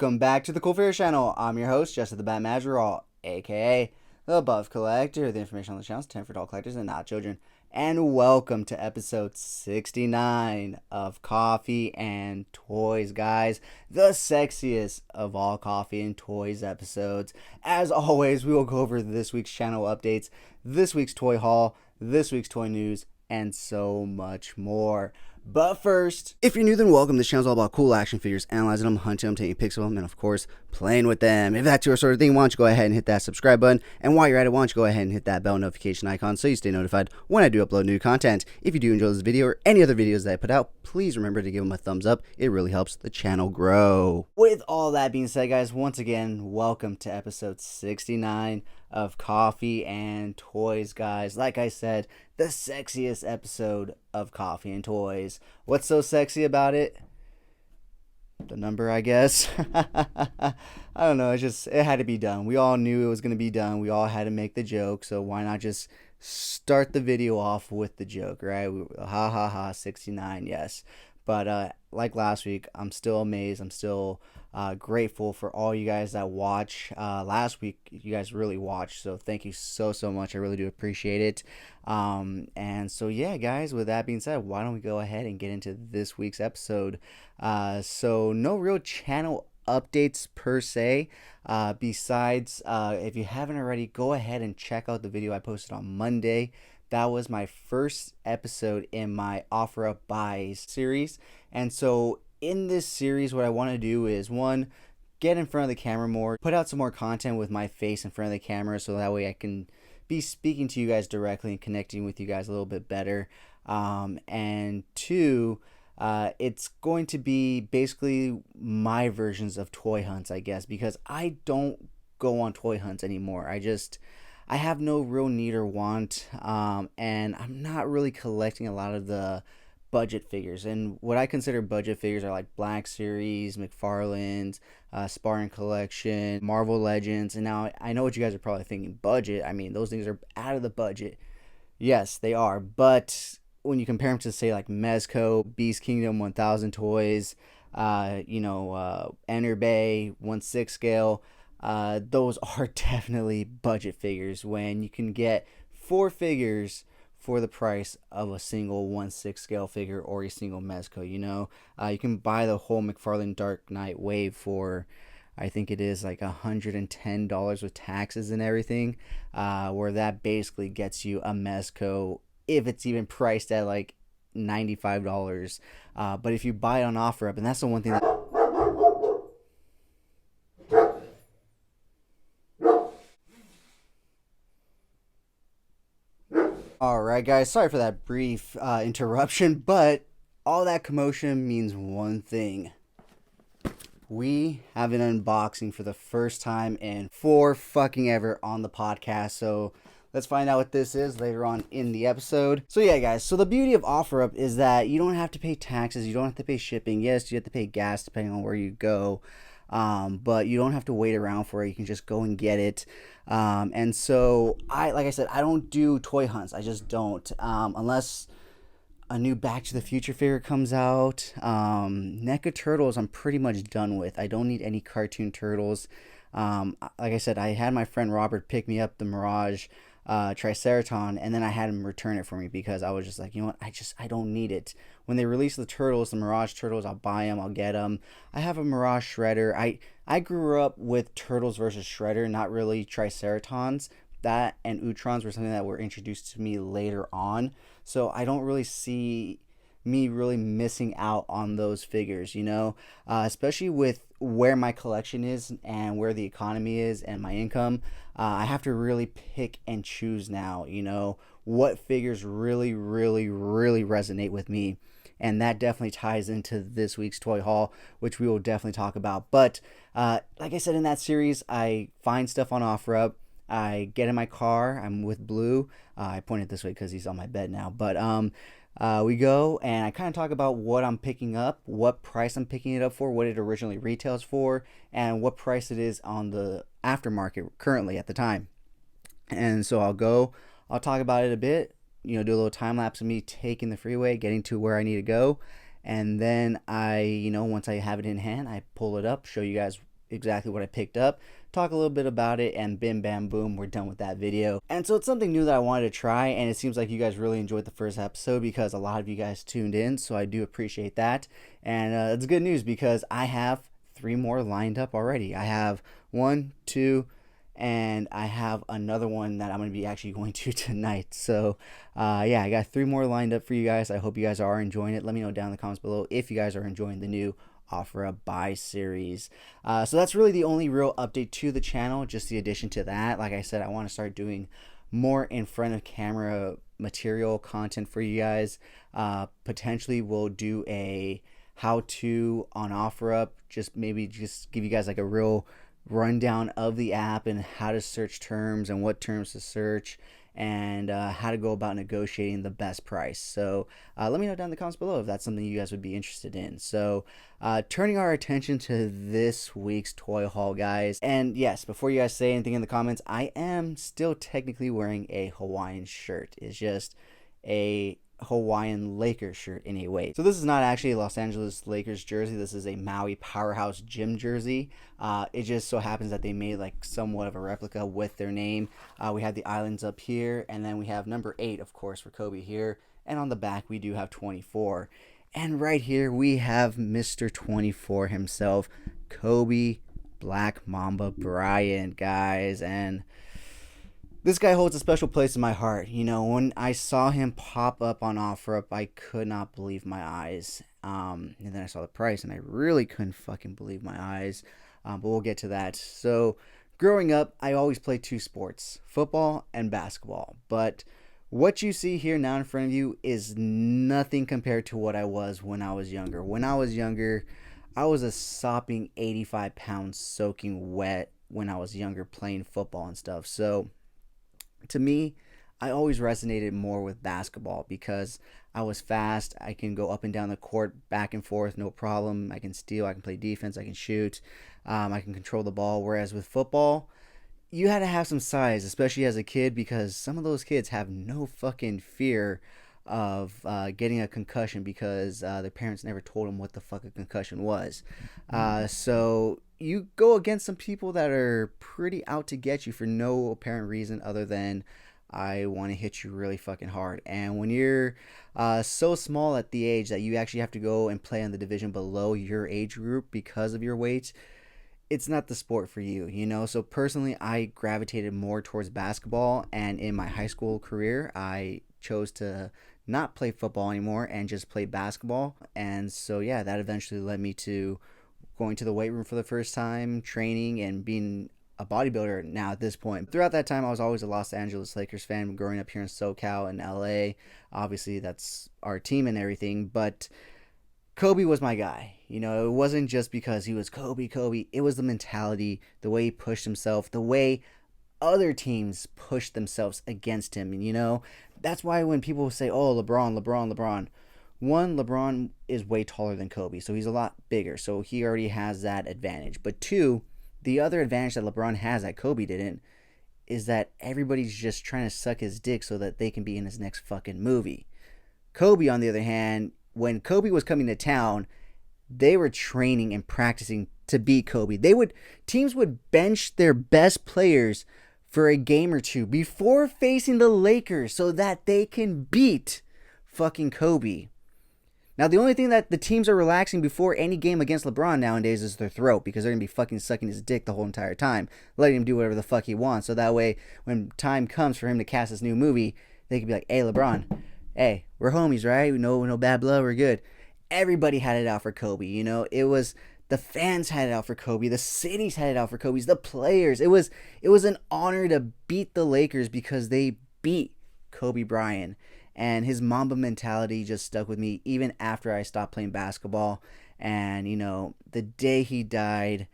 Welcome back to the Cool Fairs channel. I'm your host, Jesse the Bat Madrigal, aka the Buff Collector. The information on the channel is 10 for adult collectors and not children. And welcome to episode 69 of Coffee and Toys, guys. The sexiest of all Coffee and Toys episodes. As always, we will go over this week's channel updates, this week's toy haul, this week's toy news, and so much more. But first, if you're new, then welcome. This channel is all about cool action figures, analyzing them, hunting them, taking pics of them, and of course, playing with them. If that's your sort of thing, why don't you go ahead and hit that subscribe button? And while you're at it, why don't you go ahead and hit that bell notification icon so you stay notified when I do upload new content. If you do enjoy this video or any other videos that I put out, please remember to give them a thumbs up. It really helps the channel grow. With all that being said, guys, once again, welcome to episode 69 of Coffee and Toys, guys. Like I said, the sexiest episode of Coffee and Toys. What's so sexy about it? The number, I guess. I don't know. It had to be done. We all knew it was going to be done. We all had to make the joke. So why not just start the video off with the joke, right? Ha ha ha, 69, yes. But like last week, I'm still amazed. I'm still grateful for all you guys that watch. Last week, you guys really watched, so thank you so much. I really do appreciate it. And so yeah, guys, with that being said, why don't we go ahead and get into this week's episode? So no real channel updates per se, besides if you haven't already, go ahead and check out the video I posted on Monday. That was my first episode in my Offer Up Buys series. And so in this series, what I want to do is, one, get in front of the camera more, put out some more content with my face in front of the camera, so that way I can be speaking to you guys directly and connecting with you guys a little bit better. And two, it's going to be basically my versions of toy hunts, I guess, because I don't go on toy hunts anymore. I have no real need or want, and I'm not really collecting a lot of the budget figures. And what I consider budget figures are like Black Series, McFarlane's, Spartan Collection, Marvel Legends. And now I know what you guys are probably thinking, budget. I mean, those things are out of the budget. Yes, they are. But when you compare them to, say, like Mezco, Beast Kingdom 1000 Toys, Enter Bay 1/6 scale, those are definitely budget figures when you can get 4 figures for the price of a single 1/6 scale figure or a single Mezco. You can buy the whole McFarlane Dark Knight wave for, I think it is like $110 with taxes and everything, where that basically gets you a Mezco if it's even priced at like $95. But if you buy it on OfferUp, and that's the one thing that Alright, guys, sorry for that brief interruption, but all that commotion means one thing. We have an unboxing for the first time in for fucking ever on the podcast, so let's find out what this is later on in the episode. So yeah, guys, so the beauty of OfferUp is that you don't have to pay taxes, you don't have to pay shipping. Yes, you have to pay gas depending on where you go, but you don't have to wait around for it. You can just go and get it. And so like I said, I don't do toy hunts. I just don't, unless a new Back to the Future figure comes out. NECA Turtles I'm pretty much done with. I don't need any cartoon turtles. Like I said, I had my friend Robert pick me up the Mirage Triceraton, and then I had him return it for me because I was just like, you know what, I don't need it. When they release the turtles, the Mirage Turtles, I'll buy them, I'll get them. I have a Mirage Shredder. I grew up with Turtles versus Shredder, not really Triceratons. That and Utrons were something that were introduced to me later on, so I don't really see me really missing out on those figures, especially with where my collection is and where the economy is and my income. I have to really pick and choose now, what figures really resonate with me. And that definitely ties into this week's toy haul, which we will definitely talk about. But like I said, in that series, I find stuff on OfferUp. I get in my car. I'm with Blue. I pointed this way because he's on my bed now. But we go and I kind of talk about what I'm picking up, what price I'm picking it up for, what it originally retails for, and what price it is on the aftermarket currently at the time. And so I'll talk about it a bit, do a little time lapse of me taking the freeway, getting to where I need to go. And then once I have it in hand, I pull it up, show you guys exactly what I picked up, talk a little bit about it, and bim bam boom, we're done with that video. And so it's something new that I wanted to try, and it seems like you guys really enjoyed the first episode because a lot of you guys tuned in, so I do appreciate that. And it's good news because I have 3 more lined up already. I have 1, 2, and I have another one that I'm going to be actually going to tonight. So, yeah, I got 3 more lined up for you guys. I hope you guys are enjoying it. Let me know down in the comments below if you guys are enjoying the new Offer a Buy series. So that's really the only real update to the channel, just the addition to that. Like I said, I want to start doing more in front of camera material content for you guys. Potentially we'll do a how-to on OfferUp, just give you guys like a real rundown of the app and how to search terms and what terms to search, and how to go about negotiating the best price. So let me know down in the comments below if that's something you guys would be interested in. So turning our attention to this week's toy haul, guys. And yes, before you guys say anything in the comments, I am still technically wearing a Hawaiian shirt. It's just a Hawaiian Lakers shirt anyway. So this is not actually a Los Angeles Lakers jersey. This is a Maui Powerhouse Gym jersey. It just so happens that they made like somewhat of a replica with their name. We have the islands up here, and then we have number 8, of course, for Kobe here. And on the back, we do have 24. And right here, we have Mr. 24 himself, Kobe Black Mamba Bryant, guys. And this guy holds a special place in my heart. You know, when I saw him pop up on OfferUp, I could not believe my eyes. And then I saw the price, and I really couldn't fucking believe my eyes. But we'll get to that. So, growing up, I always played 2 sports, football and basketball. But what you see here now in front of you is nothing compared to what I was when I was younger. When I was younger, I was a sopping 85 pounds soaking wet when I was younger playing football and stuff. So, to me, I always resonated more with basketball because I was fast. I can go up and down the court, back and forth, no problem. I can steal, I can play defense, I can shoot, I can control the ball. Whereas with football, you had to have some size, especially as a kid, because some of those kids have no fucking fear of getting a concussion because their parents never told them what the fuck a concussion was. So you go against some people that are pretty out to get you for no apparent reason other than I want to hit you really fucking hard. And when you're so small at the age that you actually have to go and play on the division below your age group because of your weight, it's not the sport for you, you know? So personally, I gravitated more towards basketball, and in my high school career, I chose to not play football anymore and just play basketball. And so yeah, that eventually led me to going to the weight room for the first time, training, and being a bodybuilder now at this point. Throughout that time, I was always a Los Angeles Lakers fan, growing up here in SoCal and LA. Obviously, that's our team and everything, but Kobe was my guy. You know, it wasn't just because he was Kobe. It was the mentality, the way he pushed himself, the way other teams pushed themselves against him. And, you know, that's why when people say, oh, LeBron, one, LeBron is way taller than Kobe, so he's a lot bigger, so he already has that advantage. But 2, the other advantage that LeBron has that Kobe didn't is that everybody's just trying to suck his dick so that they can be in his next fucking movie. Kobe, on the other hand, when Kobe was coming to town, they were training and practicing to beat Kobe. Teams would bench their best players for a game or 2 before facing the Lakers so that they can beat fucking Kobe. Now, the only thing that the teams are relaxing before any game against LeBron nowadays is their throat, because they're going to be fucking sucking his dick the whole entire time, letting him do whatever the fuck he wants. So that way, when time comes for him to cast this new movie, they can be like, hey, LeBron, hey, we're homies, right? No bad blood, we're good. Everybody had it out for Kobe, you know? It was the fans had it out for Kobe, the cities had it out for Kobe, the players. It was an honor to beat the Lakers because they beat Kobe Bryant. And his Mamba mentality just stuck with me even after I stopped playing basketball. And, you know, the day he died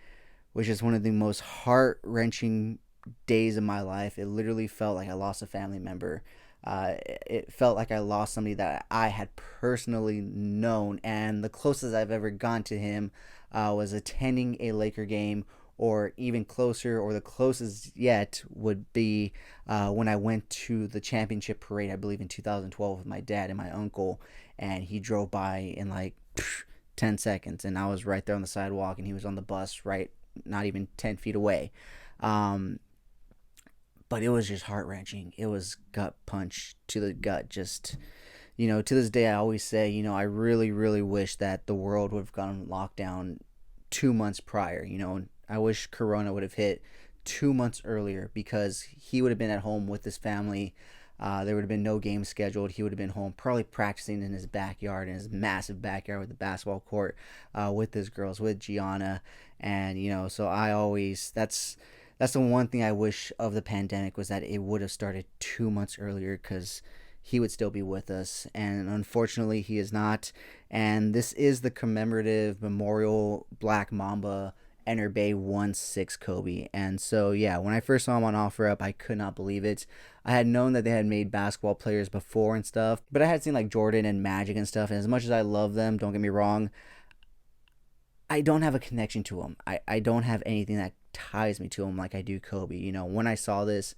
was just one of the most heart-wrenching days of my life. It literally felt like I lost a family member. It felt like I lost somebody that I had personally known. And the closest I've ever gone to him was attending a Laker game, or even closer, or the closest yet would be when I went to the championship parade, I believe in 2012, with my dad and my uncle, and he drove by in like 10 seconds, and I was right there on the sidewalk, and he was on the bus right not even 10 feet away. Um, but it was just heart wrenching. It was gut punch to the gut. Just, to this day, I always say, I really, really wish that the world would have gone on lockdown 2 months prior. I wish Corona would have hit 2 months earlier, because he would have been at home with his family. There would have been no game scheduled. He would have been home, probably practicing in his backyard, in his massive backyard with the basketball court, with his girls, with Gianna. And, so that's the one thing I wish of the pandemic, was that it would have started 2 months earlier, because he would still be with us. And unfortunately, he is not. And this is the commemorative memorial Black Mamba Enter Bay 1-6 Kobe. And so, yeah, when I first saw him on OfferUp, I could not believe it. I had known that they had made basketball players before and stuff, but I had seen like Jordan and Magic and stuff. And as much as I love them, don't get me wrong, I don't have a connection to him. I don't have anything that ties me to him like I do Kobe. When I saw this,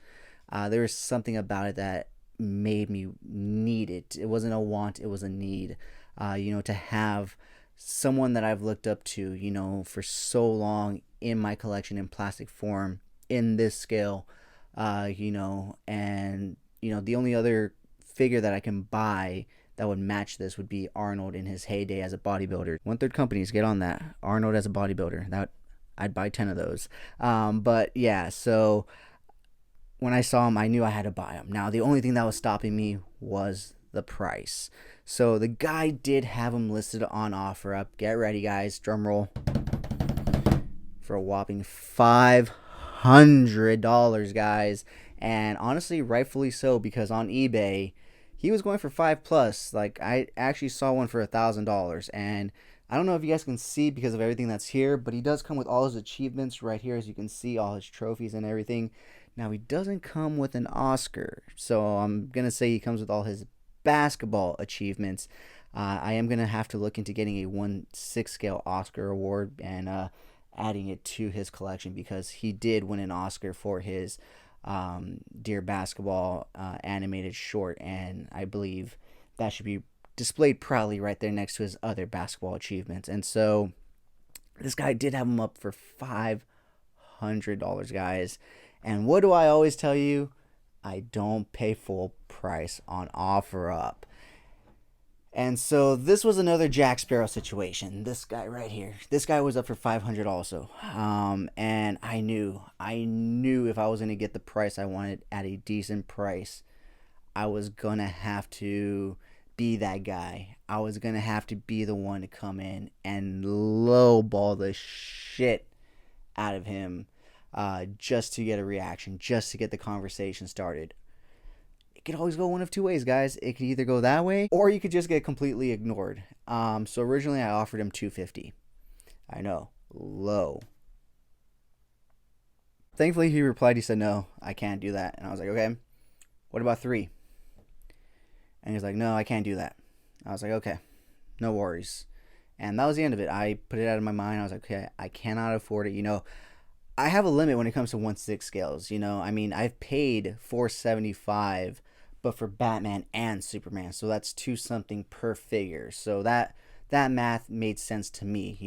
there was something about it that made me need it. It wasn't a want, it was a need. To have someone that I've looked up to, for so long in my collection in plastic form, in this scale, and, the only other figure that I can buy that would match this would be Arnold in his heyday as a bodybuilder. 1/3 companies, get on that. Arnold as a bodybuilder. I'd buy 10 of those. But yeah, so when I saw him, I knew I had to buy him. Now, the only thing that was stopping me was the price. So the guy did have him listed on OfferUp. Get ready, guys. Drum roll. For a whopping $500, guys. And honestly, rightfully so, because on eBay, he was going for 5+. Like, I actually saw one for $1,000. And I don't know if you guys can see because of everything that's here, but he does come with all his achievements right here, as you can see, all his trophies and everything. Now, he doesn't come with an Oscar, so I'm going to say he comes with all his basketball achievements. I am going to have to look into getting a 1/6 scale Oscar award and adding it to his collection, because he did win an Oscar for his Dear Basketball animated short, and I believe that should be displayed proudly right there next to his other basketball achievements. And so this guy did have him up for $500, guys. And what do I always tell you? I don't pay full price on OfferUp. And so this was another Jack Sparrow situation. This guy right here. This guy was up for $500 also. And I knew if I was going to get the price I wanted at a decent price, I was going to have to be that guy. I was going to have to be the one to come in and lowball the shit out of him, just to get a reaction, just to get the conversation started. It could always go one of two ways, guys. It could either go that way, or you could just get completely ignored. So originally I offered him $250. I know, low. Thankfully he replied, he said, no, I can't do that. And I was like, okay, what about $3? And he's like, no, I can't do that. I was like, okay, no worries. And that was the end of it. I put it out of my mind. I was like, okay, I cannot afford it. I have a limit when it comes to 1/6 scales. I mean, I've paid $475, but for Batman and Superman. So that's two something per figure. So that math made sense to me.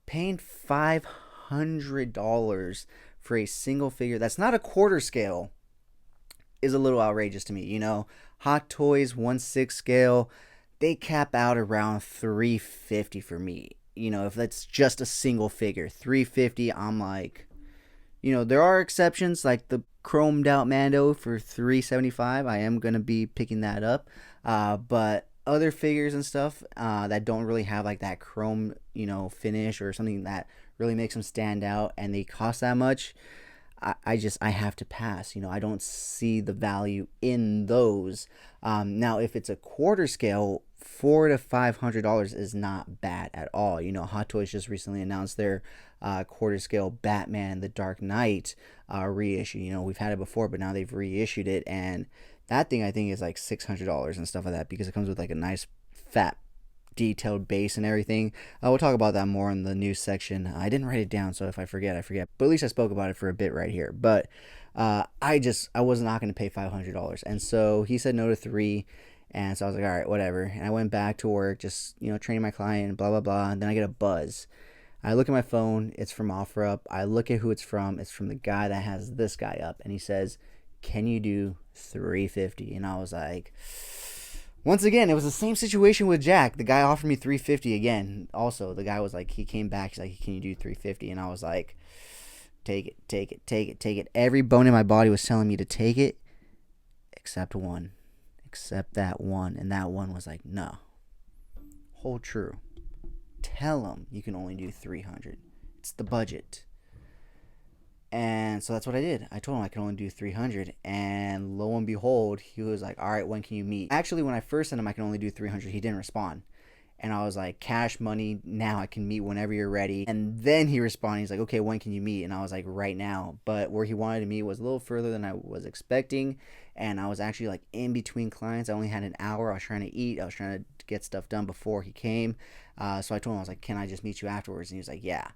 Paying $500 for a single figure that's not a quarter scale is a little outrageous to me. Hot Toys 1/6 scale, they cap out around $350 for me. If that's just a single figure, $350, I'm like, there are exceptions like the chromed out Mando for $375. I am gonna be picking that up, but other figures and stuff that don't really have like that chrome, finish or something that really makes them stand out, and they cost that much, I have to pass. I don't see the value in those. Now, if it's a quarter scale, $400 to $500 is not bad at all. Hot Toys just recently announced their quarter scale Batman The Dark Knight reissue. We've had it before, but now they've reissued it, and that thing I think is like $600 and stuff like that, because it comes with like a nice fat detailed base and everything. We'll talk about that more in the news section. I didn't write it down, so if I forget, I forget. But at least I spoke about it for a bit right here. But I was not going to pay $500, and so he said no to $3, and so I was like, all right, whatever. And I went back to work, just training my client, blah blah blah. And then I get a buzz. I look at my phone. It's from OfferUp. I look at who it's from. It's from the guy that has this guy up, and he says, "Can you do 350?" And I was like, once again, it was the same situation with Jack. The guy offered me 350 again. Also, the guy was like, he came back. He's like, "Can you do 350?" And I was like, take it, take it, take it, take it. Every bone in my body was telling me to take it, except one, except that one. And that one was like, no, hold true. Tell him you can only do 300. It's the budget. And so that's what I did. I told him I could only do 300. And lo and behold, he was like, "All right, when can you meet?" Actually, when I first sent him I can only do 300, he didn't respond. And I was like, "Cash money, now I can meet whenever you're ready." And then he responded. He's like, "Okay, when can you meet?" And I was like, "Right now." But where he wanted to meet was a little further than I was expecting. And I was actually like in between clients. I only had an hour. I was trying to eat. I was trying to get stuff done before he came. So I told him, I was like, "Can I just meet you afterwards?" And he was like, "Yeah."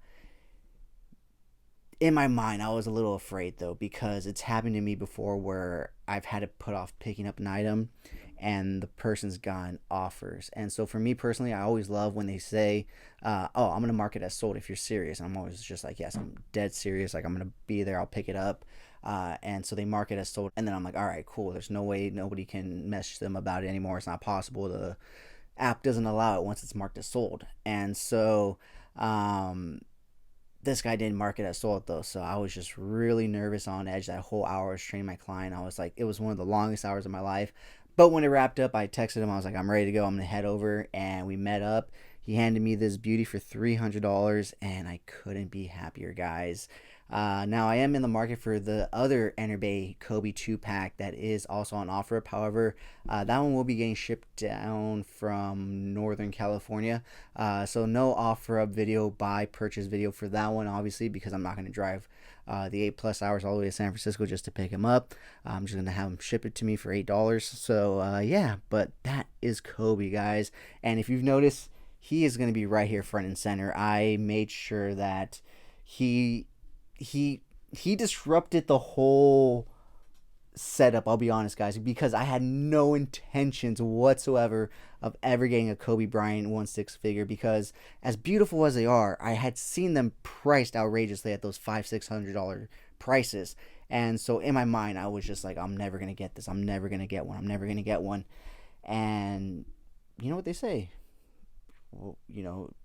In my mind, I was a little afraid though, because it's happened to me before where I've had to put off picking up an item and the person's gotten offers. And so for me personally, I always love when they say, "Oh, I'm going to mark it as sold if you're serious." And I'm always just like, "Yes, I'm dead serious. Like, I'm going to be there. I'll pick it up." And so they mark it as sold. And then I'm like, "All right, cool. There's no way nobody can message them about it anymore. It's not possible. The app doesn't allow it once it's marked as sold." And so, this guy didn't mark it as sold though, so I was just really nervous on edge that whole hour I was training my client. I was like, it was one of the longest hours of my life. But when it wrapped up, I texted him. I was like, "I'm ready to go. I'm gonna head over," and we met up. He handed me this beauty for $300, and I couldn't be happier, guys. Now I am in the market for the other Enerbay Kobe 2-pack that is also on offer. However, that one will be getting shipped down from Northern California. So no OfferUp video, buy purchase video for that one, obviously, because I'm not going to drive the 8+ hours all the way to San Francisco just to pick him up. I'm just going to have him ship it to me for $8. So yeah, but that is Kobe, guys. And if you've noticed, he is going to be right here front and center. I made sure that he he disrupted the whole setup, I'll be honest, guys, because I had no intentions whatsoever of ever getting a Kobe Bryant 1/6 figure, because as beautiful as they are, I had seen them priced outrageously at those $500-600 prices. And so in my mind, I was just like, "I'm never gonna get this. I'm never gonna get one. I'm never gonna get one." And you know what they say? Well,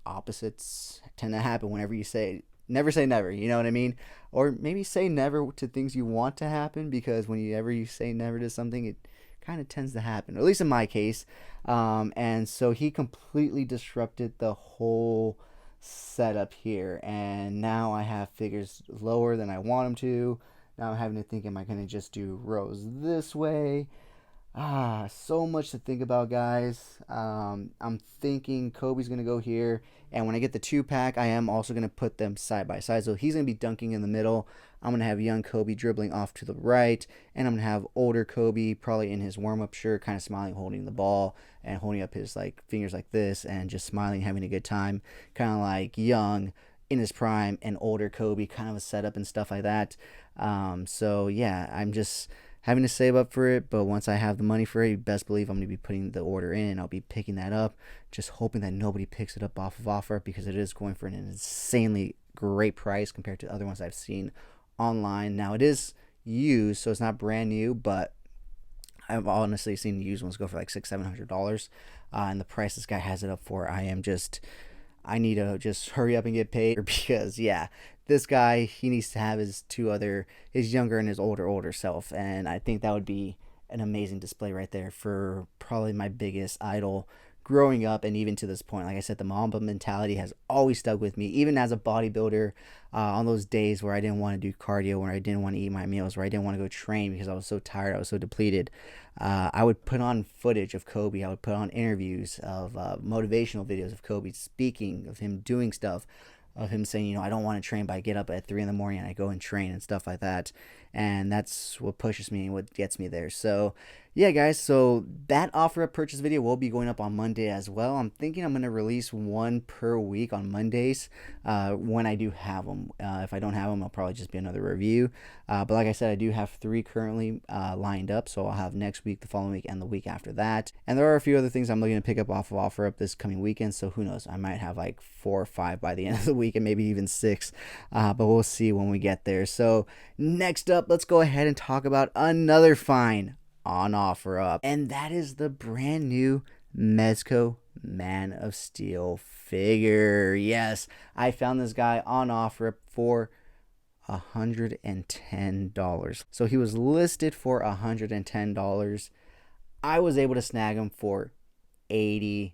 opposites tend to happen whenever you say never say never, you know what I mean? Or maybe say never to things you want to happen, because whenever you say never to something, it kind of tends to happen, or at least in my case. And so he completely disrupted the whole setup here, and now I have figures lower than I want them to. Now I'm having to think, am I going to just do rows this way? So much to think about, guys. I'm thinking Kobe's gonna go here, and when I get the 2-pack, I am also gonna put them side by side. So he's gonna be dunking in the middle. I'm gonna have young Kobe dribbling off to the right, and I'm gonna have older Kobe probably in his warm-up shirt, kind of smiling, holding the ball, and holding up his like fingers like this, and just smiling, having a good time, kind of like young in his prime and older Kobe, kind of a setup and stuff like that. So yeah, I'm just having to save up for it, but once I have the money for it, you best believe I'm going to be putting the order in, and I'll be picking that up, just hoping that nobody picks it up off of offer, because it is going for an insanely great price compared to other ones I've seen online. Now, it is used, so it's not brand new, but I've honestly seen used ones go for like $600-700, and the price this guy has it up for, I need to just hurry up and get paid, because yeah, this guy, he needs to have his younger and his older self, and I think that would be an amazing display right there for probably my biggest idol growing up, and even to this point. Like I said, the Mamba mentality has always stuck with me, even as a bodybuilder. On those days where I didn't want to do cardio, where I didn't want to eat my meals, where I didn't want to go train because I was so tired, I was so depleted, I would put on footage of Kobe. I would put on interviews of motivational videos of Kobe speaking, of him doing stuff, of him saying, "I don't want to train, but I get up at 3 in the morning and I go and train," and stuff like that. and that's what pushes me and what gets me there. So yeah, guys, so that offer up purchase video will be going up on Monday as well. I'm thinking I'm going to release one per week on Mondays when I do have them. If I don't have them, I'll probably just be another review. But like I said, I do have 3 currently lined up, so I'll have next week, the following week, and the week after that. And there are a few other things I'm looking to pick up off of offer up this coming weekend, so who knows? I might have like 4 or 5 by the end of the week, and maybe even 6. But we'll see when we get there. So next up, let's go ahead and talk about another find on offer up, and that is the brand new Mezco Man of Steel figure. Yes, I found this guy on offer up for $110. So he was listed for $110. I was able to snag him for $80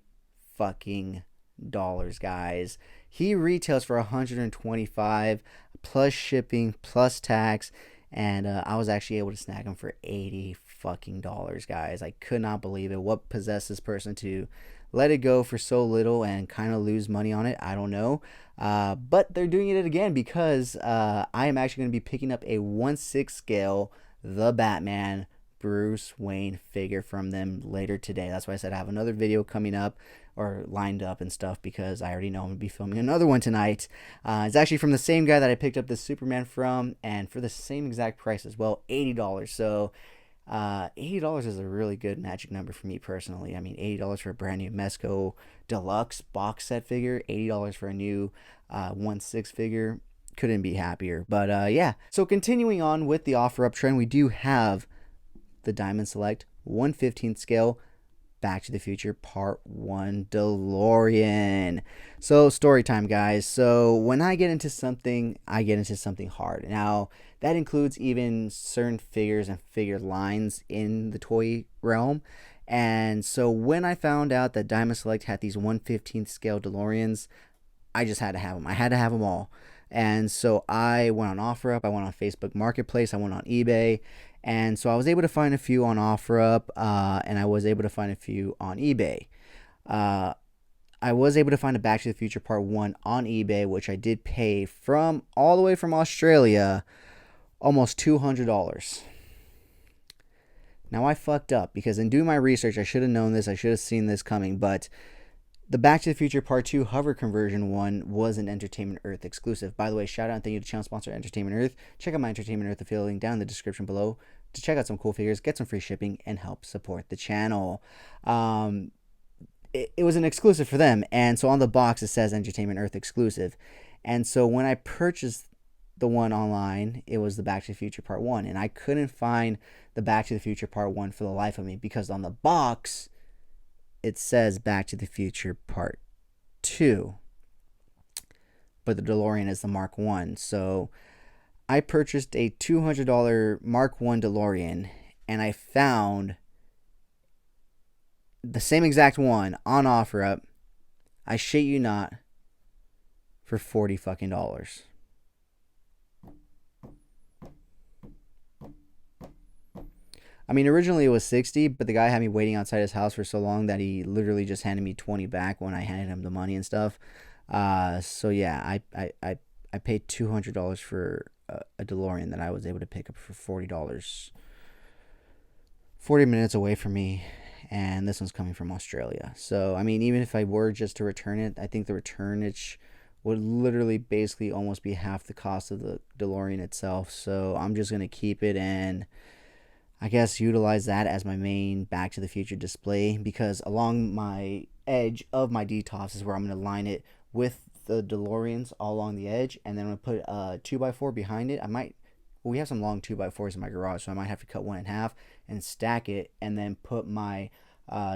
fucking dollars, guys. He retails for $125 plus shipping plus tax, and I was actually able to snag him for $80 fucking dollars, guys. I could not believe it. What possessed this person to let it go for so little and kind of lose money on it? I don't know. But they're doing it again because I am actually going to be picking up a 1/6 scale The Batman Bruce Wayne figure from them later today. That's why I said I have another video coming up or lined up and stuff, because I already know I'm going to be filming another one tonight. It's actually from the same guy that I picked up this Superman from, and for the same exact price as well, $80. So $80 is a really good magic number for me personally. I mean, $80 for a brand new Mezco Deluxe box set figure, $80 for a new 1/6 figure. Couldn't be happier. But yeah, so continuing on with the offer up trend, we do have the Diamond Select 1/15 scale Back to the Future Part 1 DeLorean. So story time, guys. So when I get into something, I get into something hard. Now that includes even certain figures and figure lines in the toy realm. And so when I found out that Diamond Select had these 1/15 scale DeLoreans, I just had to have them. I had to have them all. And so I went on OfferUp, I went on Facebook Marketplace, I went on eBay, and so I was able to find a few on OfferUp, and I was able to find a few on eBay. I was able to find a Back to the Future Part 1 on eBay, which I did pay from all the way from Australia, almost $200. Now I fucked up because in doing my research, I should have known this, I should have seen this coming, but the Back to the Future Part 2 hover conversion one was an Entertainment Earth exclusive. By the way, shout out and thank you to channel sponsor Entertainment Earth. Check out my Entertainment Earth affiliate link down in the description below to check out some cool figures, get some free shipping, and help support the channel. It was an exclusive for them, and so on the box it says Entertainment Earth exclusive. And so when I purchased the one online, it was the Back to the Future Part 1, and I couldn't find the Back to the Future Part 1 for the life of me, because on the box it says Back to the Future Part 2, but the DeLorean is the Mark 1. So I purchased a $200 Mark 1 DeLorean, and I found the same exact one on OfferUp, I shit you not, for $40 fucking dollars. I mean, originally it was 60, but the guy had me waiting outside his house for so long that he literally just handed me 20 back when I handed him the money and stuff. So yeah, I paid $200 for a DeLorean that I was able to pick up for $40. 40 minutes away from me, and this one's coming from Australia. So I mean, even if I were just to return it, I think the returnage would literally basically almost be half the cost of the DeLorean itself. So I'm just gonna keep it and I guess utilize that as my main Back to the Future display, because along my edge of my DTOFs is where I'm going to line it with the DeLoreans all along the edge, and then I'm going to put a 2x4 behind it. We have some long 2x4s in my garage, so I might have to cut one in half and stack it, and then put my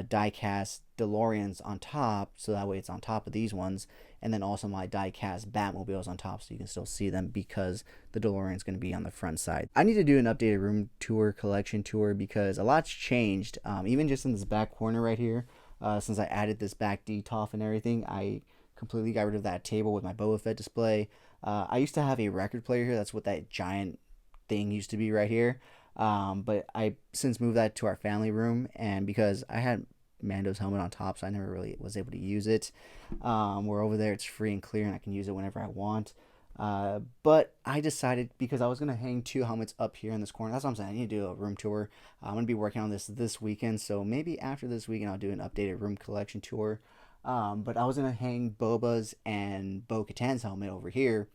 die-cast DeLoreans on top, so that way it's on top of these ones, and then also my die-cast Batmobiles on top, so you can still see them, because the DeLorean is going to be on the front side. I need to do an updated room tour, collection tour, because a lot's changed, even just in this back corner right here. Since I added this back DTOF and everything, I completely got rid of that table with my Boba Fett display. I used to have a record player here. That's what that giant thing used to be right here. But I since moved that to our family room, and because I had Mando's helmet on top, so I never really was able to use it. We're over there, it's free and clear, and I can use it whenever I want. But I decided because I was gonna hang two helmets up here in this corner. That's what I'm saying. I need to do a room tour. I'm gonna be working on this weekend, so maybe after this weekend I'll do an updated room collection tour. But I was gonna hang Boba's and Bo-Katan's helmet over here.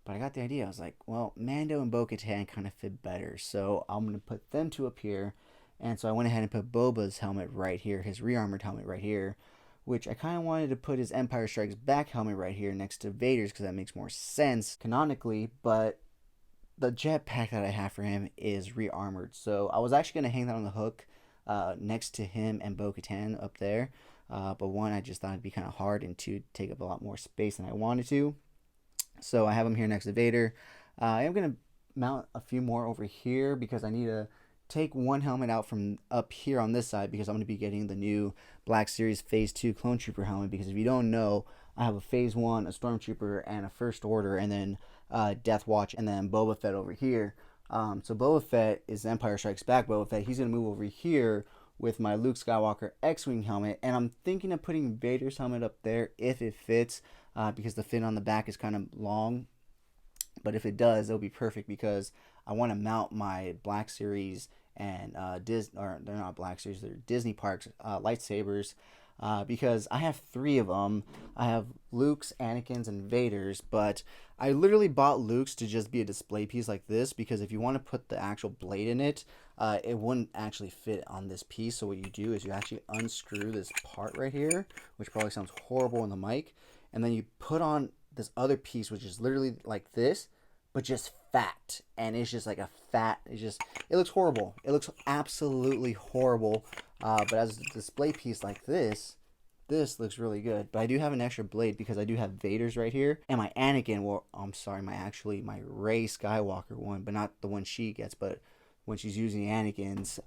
But I got the idea. I was like, well, Mando and Bo-Katan kind of fit better, so I'm gonna put them two up here. And so I went ahead and put Boba's helmet right here, his re-armored helmet right here, which I kind of wanted to put his Empire Strikes Back helmet right here next to Vader's because that makes more sense canonically. But the jetpack that I have for him is re-armored, so I was actually gonna hang that on the hook next to him and Bo-Katan up there. But one, I just thought it'd be kind of hard, and two, take up a lot more space than I wanted to. So I have them here next to Vader. I am going to mount a few more over here because I need to take one helmet out from up here on this side because I'm going to be getting the new Black Series Phase 2 Clone Trooper helmet. Because if you don't know, I have a Phase 1, a Stormtrooper, and a First Order, and then Death Watch, and then Boba Fett over here. So Boba Fett is Empire Strikes Back Boba Fett. He's going to move over here with my Luke Skywalker X-Wing helmet. And I'm thinking of putting Vader's helmet up there if it fits. Because the fin on the back is kind of long. But if it does, it'll be perfect because I want to mount my Black Series and or they're not Black Series, they're Disney Parks lightsabers. Because I have three of them. I have Luke's, Anakin's, and Vader's, but I literally bought Luke's to just be a display piece like this because if you want to put the actual blade in it, it wouldn't actually fit on this piece. So what you do is you actually unscrew this part right here, which probably sounds horrible in the mic, and then you put on this other piece, which is literally like this, but just fat, and it's just like a fat. It looks horrible. It looks absolutely horrible. But as a display piece like this looks really good. But I do have an extra blade because I do have Vader's right here, and my Anakin. Well, I'm sorry, my Rey Skywalker one, but not the one she gets, but when she's using Anakin's,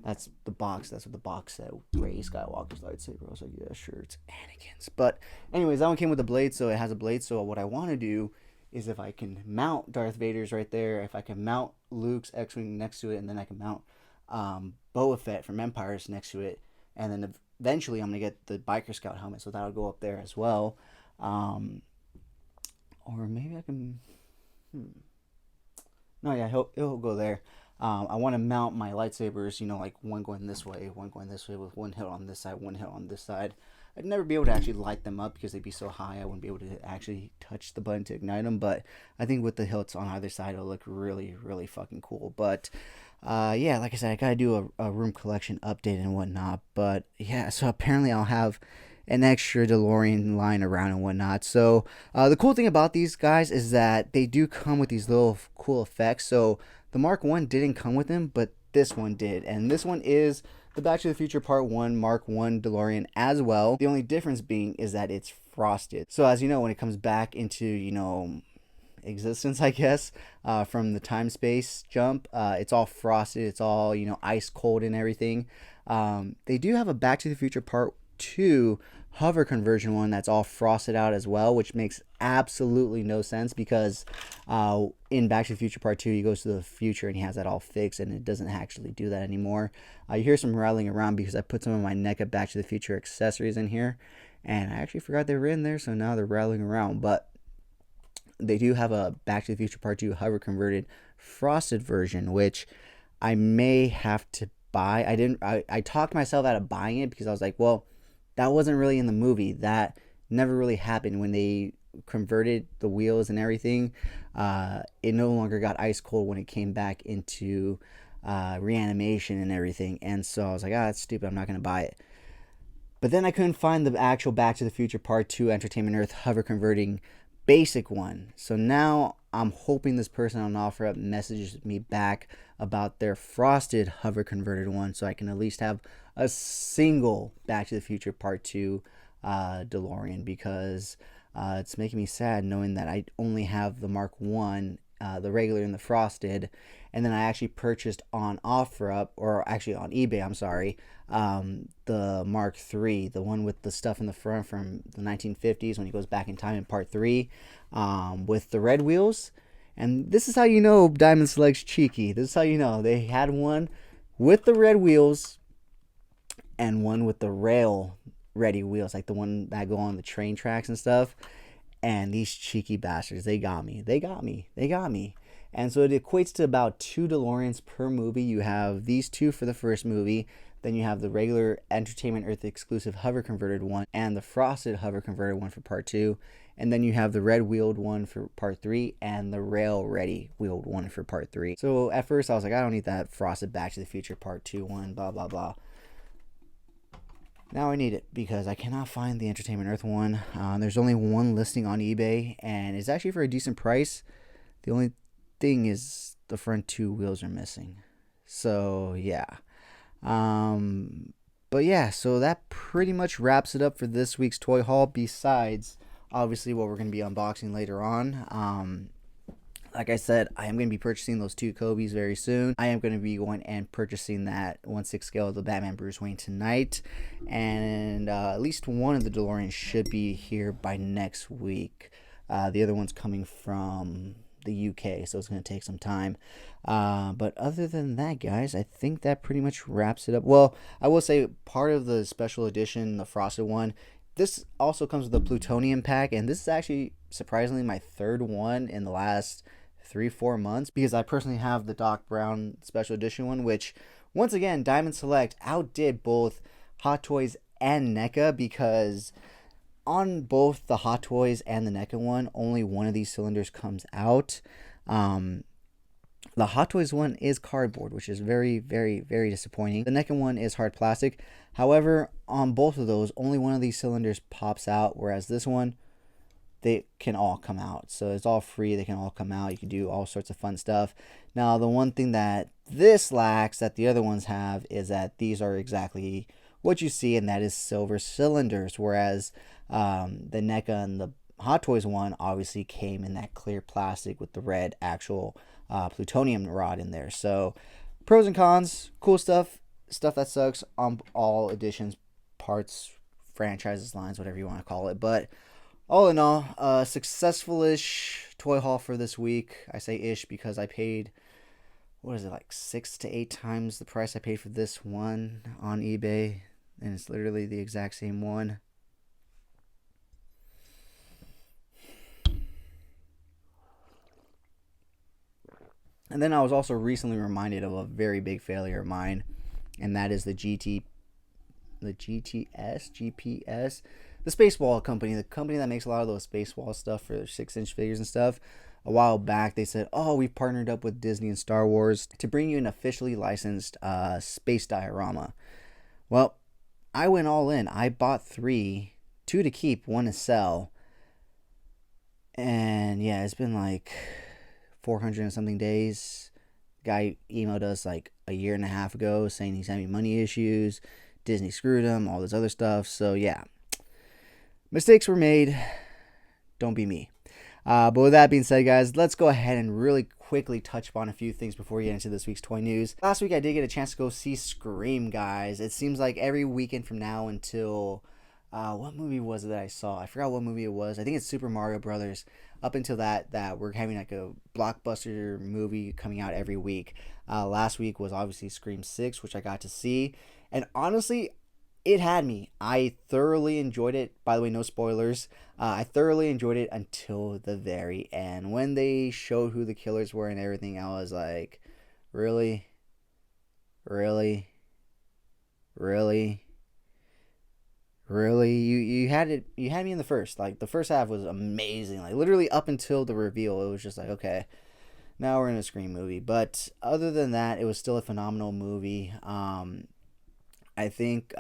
that's the box. That's what the box said. Rey Skywalker's lightsaber. I was like, yeah, sure, it's Anakin's. But anyways, that one came with a blade, so it has a blade. So what I want to do is if I can mount Darth Vader's right there, if I can mount Luke's X-Wing next to it, and then I can mount Boba Fett from Empire's next to it, and then eventually I'm going to get the Biker Scout helmet, so that'll go up there as well. Or maybe I can... No, yeah, it'll go there. I want to mount my lightsabers, like one going this way, with one hilt on this side, one hilt on this side. I'd never be able to actually light them up because they'd be so high I wouldn't be able to actually touch the button to ignite them. But I think with the hilts on either side, it'll look really, really fucking cool. But yeah, like I said, I gotta do a room collection update and whatnot. But yeah, so apparently I'll have an extra DeLorean lying around and whatnot. So the cool thing about these guys is that they do come with these little cool effects. So the Mark 1 didn't come with them, but this one did. And this one is the Back to the Future Part 1 Mark 1 DeLorean as well. The only difference being is that it's frosted. So as you know, when it comes back into, existence, I guess, from the time-space jump, it's all frosted. It's all, ice cold and everything. They do have a Back to the Future Part 2 hover conversion one that's all frosted out as well, which makes absolutely no sense because in Back to the Future Part 2 he goes to the future and he has that all fixed, and it doesn't actually do that anymore. You hear some rattling around because I put some of my NECA Back to the Future accessories in here, and I actually forgot they were in there, so now they're rattling around. But they do have a Back to the Future Part 2 hover converted frosted version, which I may have to buy. I talked myself out of buying it because I was like, well, that wasn't really in the movie. That never really happened when they converted the wheels and everything. It no longer got ice cold when it came back into reanimation and everything. And so I was like, that's stupid. I'm not going to buy it. But then I couldn't find the actual Back to the Future Part 2 Entertainment Earth hover converting basic one. So now I'm hoping this person on OfferUp messages me back about their frosted hover converted one so I can at least have a single Back to the Future Part 2 DeLorean, because it's making me sad knowing that I only have the Mark 1, the regular and the frosted, and then I actually purchased on OfferUp, or actually on eBay, I'm sorry, the Mark 3, the one with the stuff in the front from the 1950s when he goes back in time in Part 3, with the red wheels. And this is how you know Diamond Select's cheeky. This is how you know. They had one with the red wheels and one with the rail ready wheels, like the one that go on the train tracks and stuff. And these cheeky bastards, they got me. They got me. They got me. And so it equates to about 2 DeLoreans per movie. You have these two for the first movie. Then you have the regular Entertainment Earth exclusive hover converted one and the frosted hover converted one for part 2. And then you have the red wheeled one for part 3 and the rail ready wheeled one for part 3. So at first I was like, I don't need that frosted Back to the Future part 2 one, blah, blah, blah. Now I need it because I cannot find the Entertainment Earth one. There's only one listing on eBay and it's actually for a decent price. The only thing is the front 2 wheels are missing. So yeah. But yeah, so that pretty much wraps it up for this week's toy haul, besides obviously what we're going to be unboxing later on. Like I said, I am going to be purchasing those 2 Kobe's very soon. I am going to be going and purchasing that 1/6 scale of the Batman Bruce Wayne tonight. And at least one of the DeLoreans should be here by next week. The other one's coming from the UK, so it's going to take some time. But other than that, guys, I think that pretty much wraps it up. Well, I will say part of the special edition, the frosted one, this also comes with a plutonium pack, and this is actually surprisingly my 3rd one in the last 3-4 months, because I personally have the Doc Brown special edition one, which once again Diamond Select outdid both Hot Toys and NECA, because on both the Hot Toys and the NECA one, only one of these cylinders comes out. The Hot Toys one is cardboard, which is very, very, very disappointing. The NECA one is hard plastic. However, on both of those, only one of these cylinders pops out, whereas this one, they can all come out. So it's all free. They can all come out. You can do all sorts of fun stuff. Now, the one thing that this lacks that the other ones have is that these are exactly what you see, and that is silver cylinders, whereas the NECA and the Hot Toys one obviously came in that clear plastic with the red actual plutonium rod in there. So pros and cons, cool stuff that sucks on all editions, parts, franchises, lines, whatever you want to call it. But all in all, successful-ish toy haul for this week. I say ish because I paid, what is it, like 6 to 8 times the price I paid for this one on eBay, and it's literally the exact same one. And then I was also recently reminded of a very big failure of mine, and that is the GPS, the Spaceball company, the company that makes a lot of those Spaceball stuff for their 6-inch figures and stuff. A while back, they said, oh, we've partnered up with Disney and Star Wars to bring you an officially licensed space diorama. Well, I went all in. I bought 3, 2 to keep, 1 to sell. And yeah, it's been like 400 and something days. Guy emailed us like a year and a half ago saying he's having money issues. Disney screwed him, all this other stuff. So yeah, mistakes were made. Don't be me. But with that being said, guys, let's go ahead and really quickly touch upon a few things before we get into this week's toy news. Last week I did get a chance to go see Scream, guys. It seems like every weekend from now until what movie was it that I saw? I forgot what movie it was. I think it's Super Mario Brothers. Up until that we're having like a blockbuster movie coming out every week. Last week was obviously Scream 6, which I got to see. And honestly, it had me. I thoroughly enjoyed it. By the way, no spoilers. I thoroughly enjoyed it until the very end. When they showed who the killers were and everything, I was like, really? Really? Really? Really? You had it. You had me in the first. Like, the first half was amazing. Like, literally up until the reveal, it was just like, okay, now we're in a Scream movie. But other than that, it was still a phenomenal movie. I think,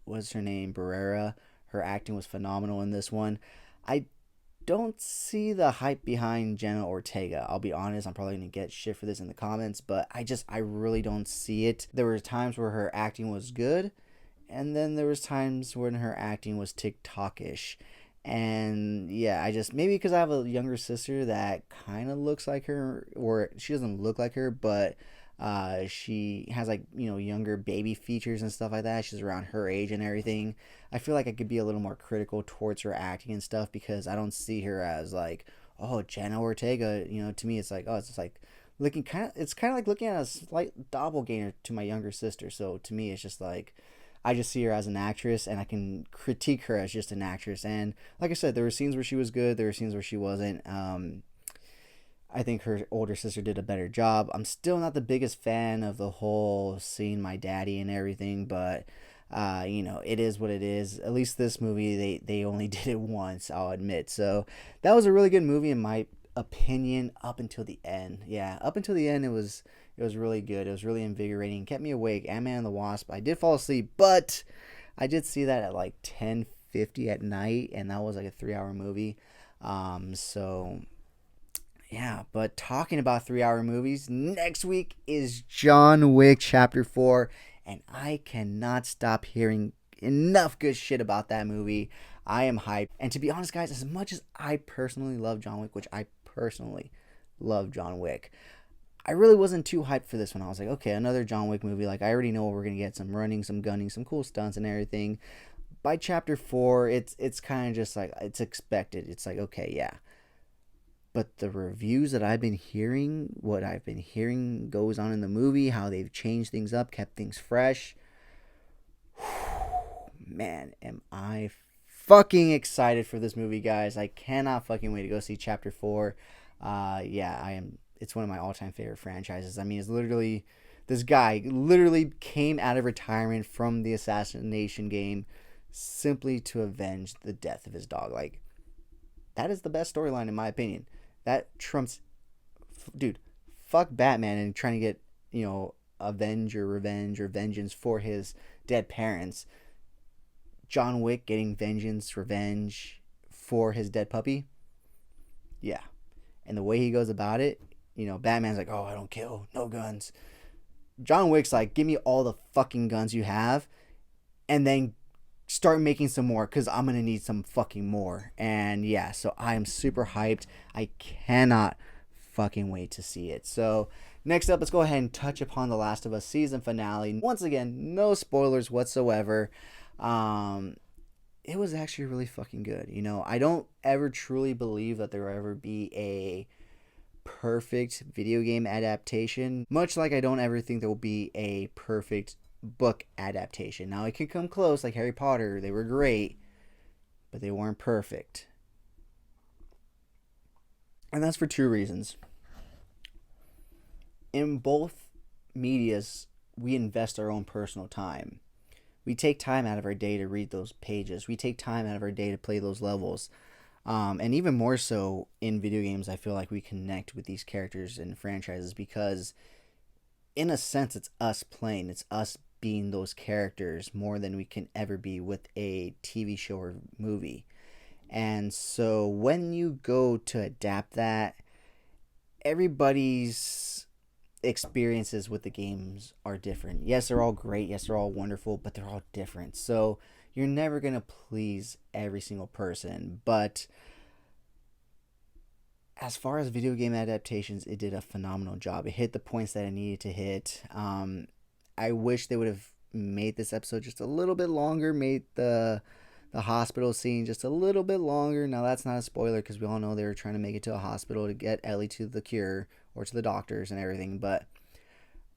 what's her name? Barrera. Her acting was phenomenal in this one. I don't see the hype behind Jenna Ortega. I'll be honest, I'm probably going to get shit for this in the comments, but I really don't see it. There were times where her acting was good, and then there was times when her acting was TikTok-ish. And yeah, maybe because I have a younger sister that kind of looks like her, or she doesn't look like her, but she has like, younger baby features and stuff like that. She's around her age and everything. I feel like I could be a little more critical towards her acting and stuff, because I don't see her as like, oh, Jenna Ortega. To me it's like, oh, it's just like it's kind of like looking at a slight doppelganger to my younger sister. So to me it's just like, I just see her as an actress, and I can critique her as just an actress. And like I said, there were scenes where she was good, there were scenes where she wasn't. I think her older sister did a better job. I'm still not the biggest fan of the whole seeing my daddy and everything, but it is what it is. At least this movie, they only did it once, I'll admit. So that was a really good movie in my opinion up until the end. Yeah, up until the end, it was really good. It was really invigorating. Kept me awake. Ant-Man and the Wasp. I did fall asleep, but I did see that at like 10:50 at night, and that was like a 3-hour movie. So yeah, but talking about 3-hour movies, next week is John Wick Chapter 4, and I cannot stop hearing enough good shit about that movie. I am hyped. And to be honest, guys, as much as I personally love John Wick, which I personally love John Wick, I really wasn't too hyped for this one. I was like, okay, another John Wick movie. Like, I already know what we're going to get. Some running, some gunning, some cool stunts and everything. By Chapter 4, it's kind of just like, it's expected. It's like, okay, yeah. But the reviews that I've been hearing, what I've been hearing goes on in the movie, how they've changed things up, kept things fresh. Man, am I fucking excited for this movie, guys. I cannot fucking wait to go see Chapter 4. Yeah, I am. It's one of my all-time favorite franchises. I mean, it's literally, this guy literally came out of retirement from the assassination game simply to avenge the death of his dog. Like, that is the best storyline in my opinion. That trumps, dude, fuck Batman and trying to get, revenge or vengeance for his dead parents. John Wick getting revenge for his dead puppy. Yeah. And the way he goes about it, Batman's like, oh, I don't kill, no guns. John Wick's like, give me all the fucking guns you have, and then start making some more, because I'm going to need some fucking more. And yeah, so I am super hyped. I cannot fucking wait to see it. So next up, let's go ahead and touch upon The Last of Us season finale. Once again, no spoilers whatsoever. It was actually really fucking good. I don't ever truly believe that there will ever be a perfect video game adaptation, much like I don't ever think there will be a perfect book adaptation. Now, it could come close, like Harry Potter. They were great, but they weren't perfect. And that's for two reasons. In both medias, we invest our own personal time. We take time out of our day to read those pages. We take time out of our day to play those levels. And even more so in video games, I feel like we connect with these characters and franchises because, in a sense, it's us playing. It's us being those characters more than we can ever be with a TV show or movie. And so when you go to adapt that, everybody's experiences with the games are different. Yes, they're all great. Yes, they're all wonderful, but they're all different. So you're never going to please every single person. But as far as video game adaptations, it did a phenomenal job. It hit the points that it needed to hit. I wish they would have made this episode just a little bit longer, made the hospital scene just a little bit longer. Now, that's not a spoiler because we all know they were trying to make it to a hospital to get Ellie to the cure or to the doctors and everything. But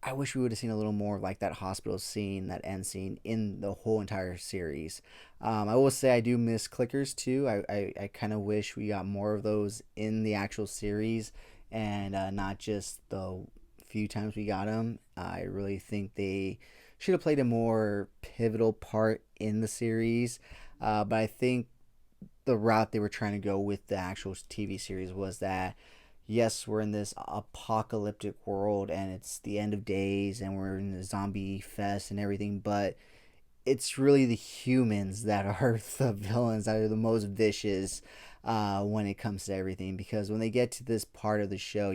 I wish we would have seen a little more of like that hospital scene, that end scene in the whole entire series. I will say I do miss clickers too. I kind of wish we got more of those in the actual series and not just the few times we got them. I really think they should have played a more pivotal part in the series. But I think the route they were trying to go with the actual TV series was that, yes, we're in this apocalyptic world and it's the end of days and we're in the zombie fest and everything, but it's really the humans that are the villains, that are the most vicious when it comes to everything. Because when they get to this part of the show,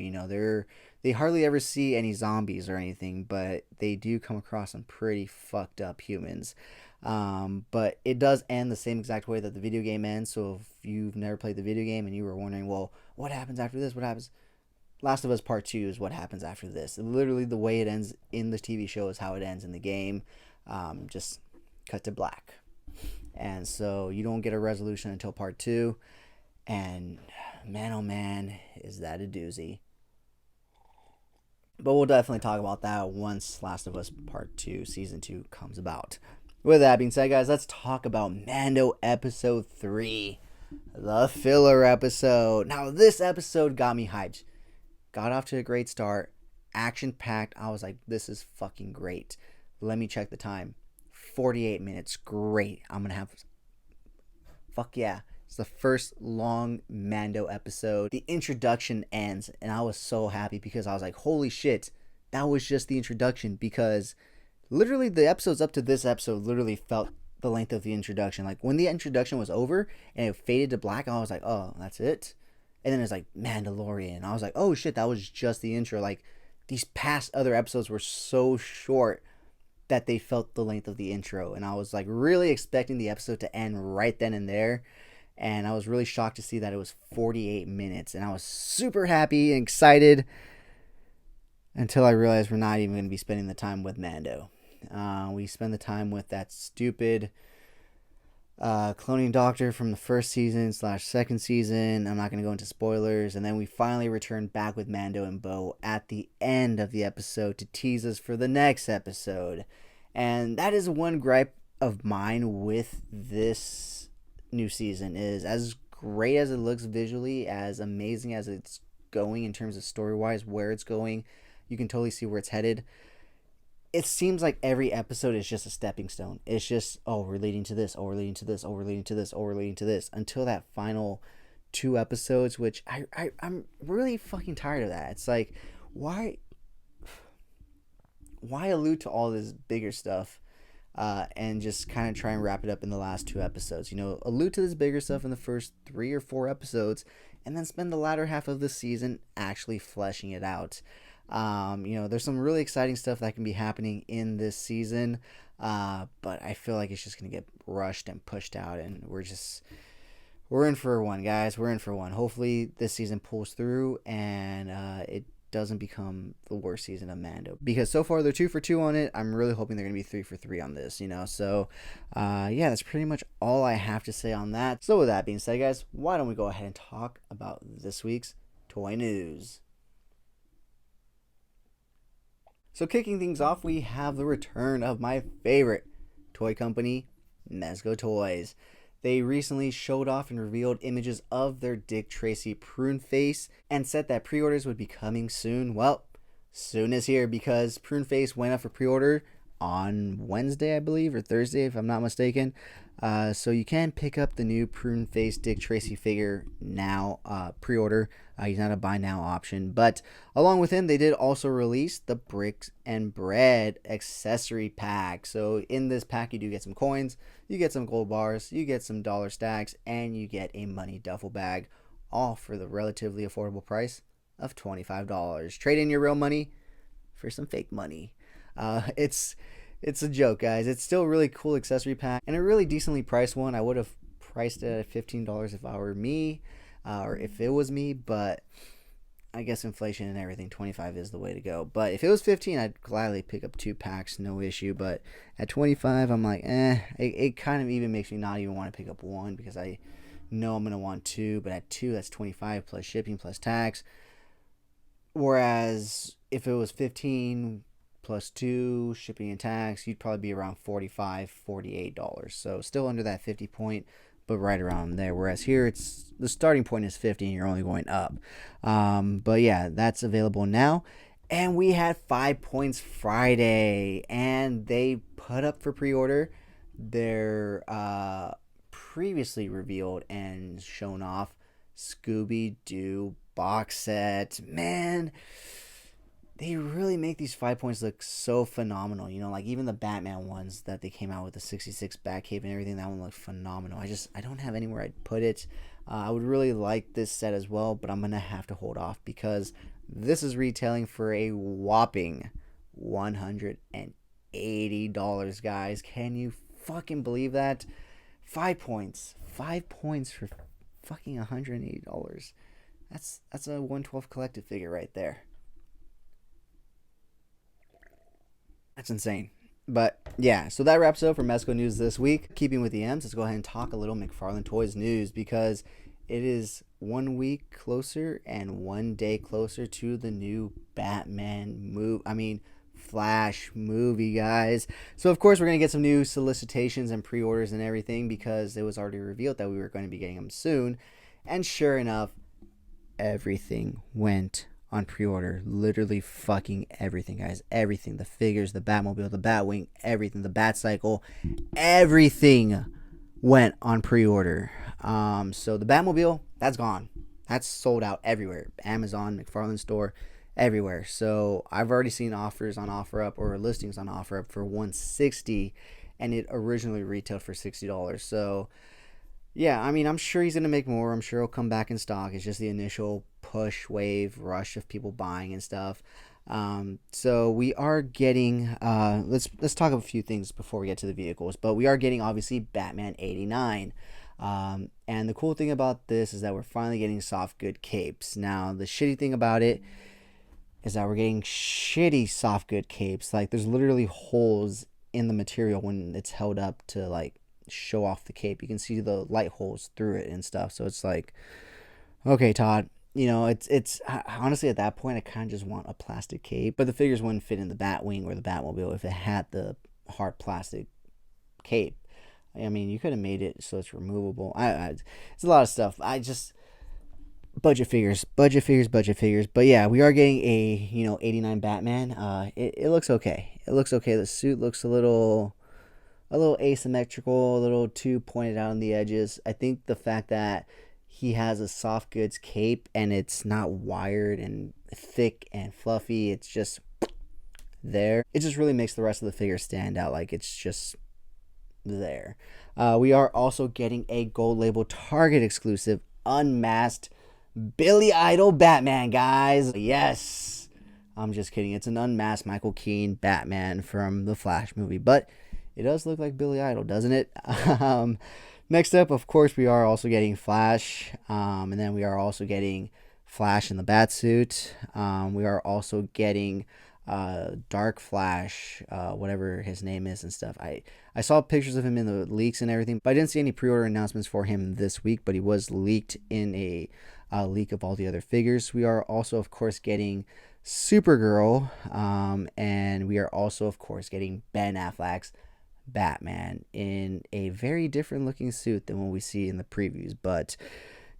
they hardly ever see any zombies or anything, but they do come across some pretty fucked up humans. But it does end the same exact way that the video game ends. So if you've never played the video game and you were wondering, well, what happens after this? What happens? Last of Us Part 2 is what happens after this. Literally, the way it ends in the TV show is how it ends in the game. Just cut to black. And so you don't get a resolution until Part 2. And man, oh man, is that a doozy. But we'll definitely talk about that once Last of Us Part 2, Season 2 comes about. With that being said, guys, let's talk about Mando episode 3, the filler episode. Now, this episode got me hyped. Got off to a great start. Action packed. I was like, this is fucking great. Let me check the time. 48 minutes. Great. I'm going to have. Fuck yeah. It's the first long Mando episode. The introduction ends, and I was so happy because I was like, holy shit. That was just the introduction, because literally the episodes up to this episode literally felt the length of the introduction. Like when the introduction was over and it faded to black, I was like, oh, that's it. And then it's like Mandalorian. I was like, oh shit, that was just the intro. Like these past other episodes were so short that they felt the length of the intro. And I was like really expecting the episode to end right then and there. And I was really shocked to see that it was 48 minutes. And I was super happy and excited until I realized we're not even going to be spending the time with Mando. We spend the time with that stupid cloning doctor from the first season / second season. I'm not going to go into spoilers. And then we finally return back with Mando and Bo at the end of the episode to tease us for the next episode. And that is one gripe of mine with this new season, is as great as it looks visually, as amazing as it's going in terms of story-wise, where it's going, you can totally see where it's headed. It seems like every episode is just a stepping stone. It's just, oh, we're leading to this, oh, we're leading to this, oh, we're leading to this, oh, we're leading to this, until that final 2 episodes, which I'm really fucking tired of that. It's like, why allude to all this bigger stuff and just kind of try and wrap it up in the last 2 episodes? You know, allude to this bigger stuff in the first 3 or 4 episodes, and then spend the latter half of the season actually fleshing it out. You know, there's some really exciting stuff that can be happening in this season, but I feel like it's just going to get rushed and pushed out, and we're in for one, guys. We're in for one. Hopefully this season pulls through and it doesn't become the worst season of Mando, because so far they're 2 for 2 on it. I'm really hoping they're going to be 3 for 3 on this, you know. So yeah, that's pretty much all I have to say on that. So with that being said, guys, why don't we go ahead and talk about this week's toy news. So kicking things off, we have the return of my favorite toy company, Mezco Toys. They recently showed off and revealed images of their Dick Tracy prune face and said that pre-orders would be coming soon. Well, soon is here, because prune face went up for pre-order on Wednesday, I believe, or Thursday, if I'm not mistaken. So you can pick up the new prune face Dick Tracy figure now, pre-order. He's not a buy now option, but along with him, they did also release the Bricks and Bread accessory pack. So in this pack, you do get some coins, you get some gold bars, you get some dollar stacks, and you get a money duffel bag, all for the relatively affordable price of $25. Trade in your real money for some fake money. It's a joke, guys. It's still a really cool accessory pack and a really decently priced one. I would have priced it at $15 if I were me, or if it was me, but I guess inflation and everything, 25 is the way to go. But if it was 15, I'd gladly pick up 2 packs, no issue. But at 25, I'm like, it kind of even makes me not even want to pick up 1, because I know I'm going to want 2. But at 2, that's 25 plus shipping plus tax. Whereas if it was 15 plus 2 shipping and tax, you'd probably be around $45, $48. So still under that 50 point, but right around there. Whereas here, it's the starting point is 50 and you're only going up. But yeah, that's available now. And we had 5 Points Friday, and they put up for pre-order their previously revealed and shown off Scooby-Doo box set. Man, they really make these 5 Points look so phenomenal. You know, like even the Batman ones that they came out with, the 66 Batcave and everything, that one looked phenomenal. I don't have anywhere I'd put it. I would really like this set as well, but I'm going to have to hold off, because this is retailing for a whopping $180, guys. Can you fucking believe that? 5 Points. 5 Points for fucking $180. That's a 112 collected figure right there. That's insane. But yeah, so that wraps up for Mezco news this week. Keeping with the M's, let's go ahead and talk a little McFarlane Toys news, because it is 1 week closer and 1 day closer to the new Batman Flash movie, guys. So, of course, we're going to get some new solicitations and pre orders and everything because it was already revealed that we were going to be getting them soon. And sure enough, everything went on pre-order. Literally fucking everything, guys. Everything. The figures, the Batmobile, the Batwing, everything. The Batcycle. Everything went on pre-order. So the Batmobile, that's gone. That's sold out everywhere. Amazon, McFarlane store, everywhere. So I've already seen offers on OfferUp or listings on OfferUp for $160, and it originally retailed for $60. So yeah, I mean, I'm sure he's gonna make more. I'm sure he'll come back in stock. It's just the initial push wave rush of people buying and stuff. So we are getting. Let's talk about a few things before we get to the vehicles. But we are getting obviously Batman '89. And the cool thing about this is that we're finally getting soft good capes. Now the shitty thing about it is that we're getting shitty soft good capes. Like there's literally holes in the material when it's held up to like show off the cape. You can see the light holes through it and stuff. So it's like, okay, Todd, you know, it's honestly at that point I kind of just want a plastic cape. But the figures wouldn't fit in the Batwing or the Batmobile if it had the hard plastic cape. I mean, you could have made it so it's removable. It's a lot of stuff. I just budget figures. But yeah, we are getting a 89 Batman. It looks okay. The suit looks a little asymmetrical, a little too pointed out on the edges. I think the fact that he has a soft goods cape and it's not wired and thick and fluffy, it's just there. It just really makes the rest of the figure stand out, like it's just there. We are also getting a gold label Target exclusive unmasked Billy Idol Batman, guys. Yes, I'm just kidding. It's an unmasked Michael Keaton Batman from the Flash movie, but it does look like Billy Idol, doesn't it? Next up, of course, we are also getting Flash, and then we are also getting Flash in the Batsuit. We are also getting Dark Flash, whatever his name is and stuff. I saw pictures of him in the leaks and everything, but I didn't see any pre-order announcements for him this week, but he was leaked in a leak of all the other figures. We are also, of course, getting Supergirl, and we are also, of course, getting Ben Affleck's Batman in a very different looking suit than what we see in the previews. But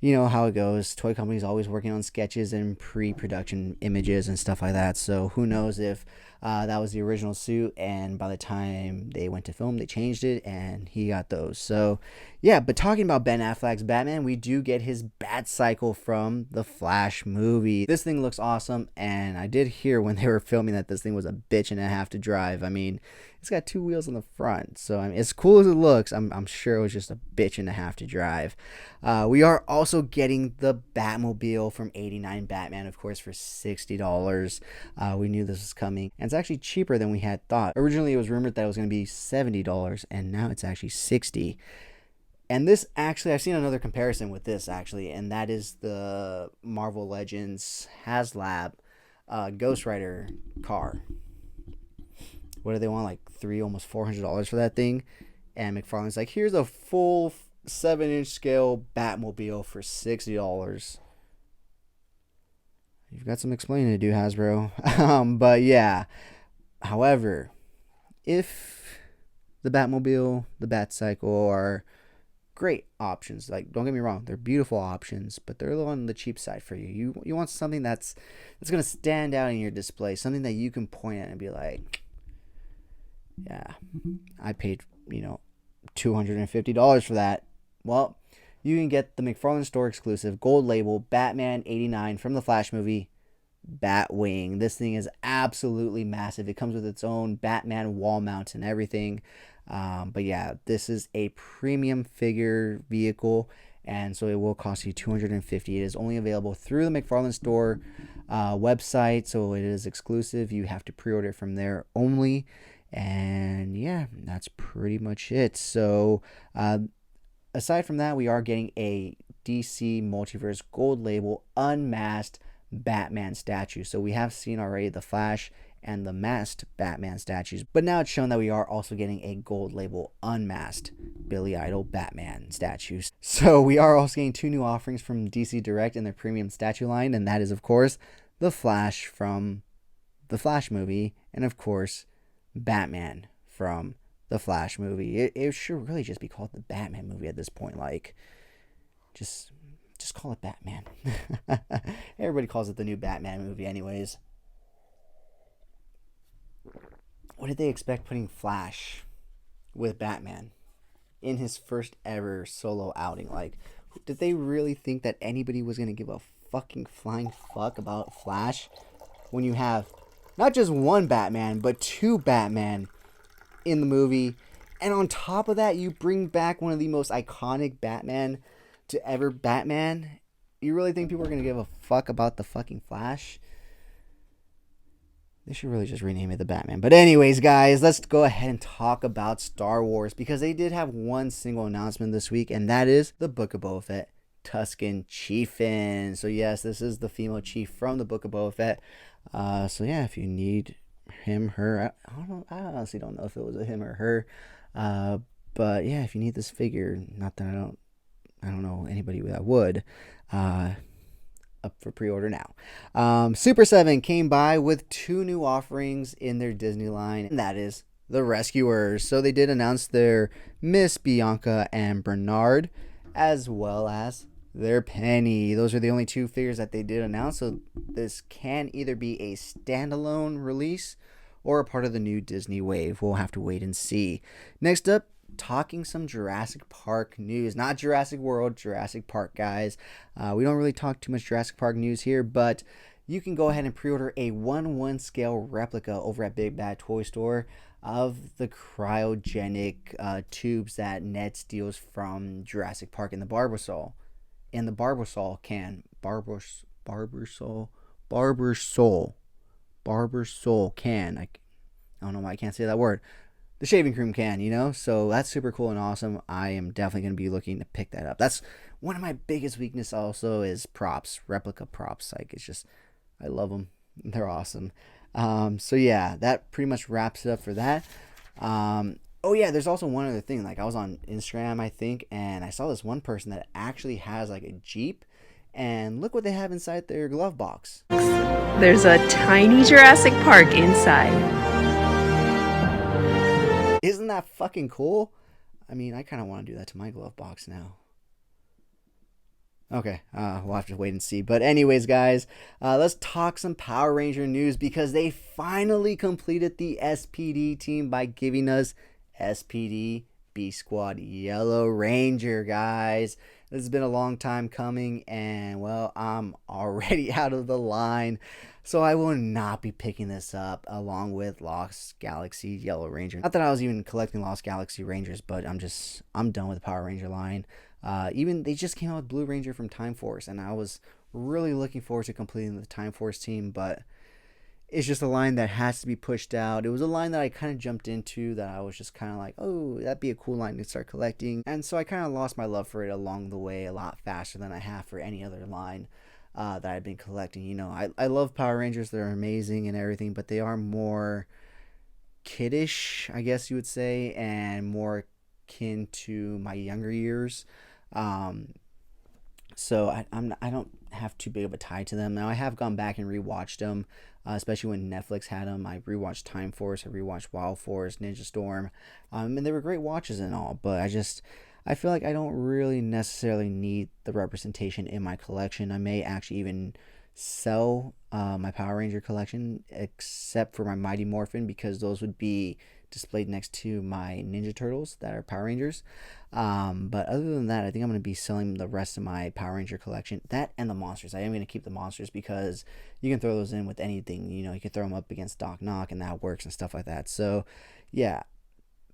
you know how it goes. Toy companies always working on sketches and pre-production images and stuff like that. So who knows if that was the original suit, and by the time they went to film, they changed it, and he got those. So yeah, but talking about Ben Affleck's Batman, we do get his Batcycle from the Flash movie. This thing looks awesome, and I did hear when they were filming that this thing was a bitch and a half to drive. I mean, it's got 2 wheels on the front, so I mean, as cool as it looks, I'm sure it was just a bitch and a half to drive. We are also getting the Batmobile from '89 Batman, of course, for $60. We knew this was coming, and it's actually cheaper than we had thought. Originally, it was rumored that it was going to be $70, and now it's actually $60. And this actually, I've seen another comparison with this actually, and that is the Marvel Legends HasLab Ghost Rider car. What do they want, like almost $400 for that thing? And McFarlane's like, here's a full 7-inch scale Batmobile for $60. You've got some explaining to do, Hasbro. But yeah, however, if the Batmobile, the Batcycle are great options, like don't get me wrong, they're beautiful options, but they're a little on the cheap side for you. You want something that's going to stand out in your display, something that you can point at and be like, yeah, I paid, $250 for that. Well, you can get the McFarlane store exclusive gold label Batman '89 from the Flash movie Batwing. This thing is absolutely massive. It comes with its own Batman wall mount and everything. But yeah, this is a premium figure vehicle, and so it will cost you $250. It is only available through the McFarlane store website, so it is exclusive. You have to pre-order it from there only. And yeah, that's pretty much it. So aside from that, we are getting a DC Multiverse gold label unmasked Batman statue. So we have seen already the Flash and the masked Batman statues, but now it's shown that we are also getting a gold label unmasked Billy Idol Batman statues. So we are also getting 2 new offerings from DC Direct in their premium statue line, and that is, of course, the Flash from the the Flash movie, and of course, Batman from the Flash movie. It should really just be called the Batman movie at this point. Like, just call it Batman. Everybody calls it the new Batman movie, anyways. What did they expect putting Flash with Batman in his first ever solo outing? Like, did they really think that anybody was going to give a fucking flying fuck about Flash when you have not just one Batman, but two Batman in the movie? And on top of that, you bring back one of the most iconic Batman to ever Batman. You really think people are going to give a fuck about the fucking Flash? They should really just rename it the Batman. But anyways, guys, let's go ahead and talk about Star Wars, because they did have one single announcement this week, and that is the Book of Boba Fett Tusken Chiefin. So yes, this is the female chief from the Book of Boba Fett. So yeah, if you need him, her, I honestly don't know if it was a him or her. But yeah, if you need this figure, not that I don't know anybody that would. Up for pre-order now. Super 7 came by with two new offerings in their Disney line, and that is the Rescuers. So they did announce their Miss Bianca and Bernard, as well as their Penny. Those are the only two figures that they did announce, so this can either be a standalone release or a part of the new Disney wave. We'll have to wait and see. Next up, talking some Jurassic Park news. Not Jurassic World, Jurassic Park, guys. We don't really talk too much Jurassic Park news here, but you can go ahead and pre-order a 1/1 scale replica over at Big Bad Toy Store of the cryogenic tubes that Ned steals from Jurassic Park in the Barbasol. In the Barbasol can. Barbasol can. I don't know why I can't say that word. The shaving cream can, you know? So that's super cool and awesome. I am definitely going to be looking to pick that up. That's one of my biggest weaknesses also is props, replica props. Like, it's just, I love them. They're awesome. So yeah, that pretty much wraps it up for that. Oh yeah, there's also one other thing. Like, I was on Instagram, I think, and I saw this one person that actually has like a Jeep, and look what they have inside their glove box. There's a tiny Jurassic Park inside. Isn't that fucking cool? I mean, I kind of want to do that to my glove box now. Okay, we'll have to wait and see. But anyways, guys, let's talk some Power Ranger news, because they finally completed the SPD team by giving us SPD B-Squad Yellow Ranger, guys. This has been a long time coming, and well, I'm already out of the line, so I will not be picking this up along with Lost Galaxy Yellow Ranger. Not that I was even collecting Lost Galaxy Rangers, but I'm done with the Power Ranger line. Even they just came out with Blue Ranger from Time Force, and I was really looking forward to completing the Time Force team, but it's just a line that has to be pushed out. It was a line that I kind of jumped into, that I was just kind of like, oh, that'd be a cool line to start collecting. And so I kind of lost my love for it along the way a lot faster than I have for any other line that I've been collecting. You know, I love Power Rangers. They're amazing and everything, but they are more kiddish, I guess you would say, and more akin to my younger years. So I don't have too big of a tie to them. Now, I have gone back and rewatched them, especially when Netflix had them. I rewatched Time Force, I rewatched Wild Force, Ninja Storm, and they were great watches and all, but I feel like I don't really necessarily need the representation in my collection. I may actually even sell my Power Ranger collection, except for my Mighty Morphin, because those would be displayed next to my Ninja Turtles that are Power Rangers. But other than that, I think I'm going to be selling the rest of my Power Ranger collection. That and the monsters. I am going to keep the monsters because you can throw those in with anything. You know, you can throw them up against Doc Knock and that works and stuff like that. So yeah,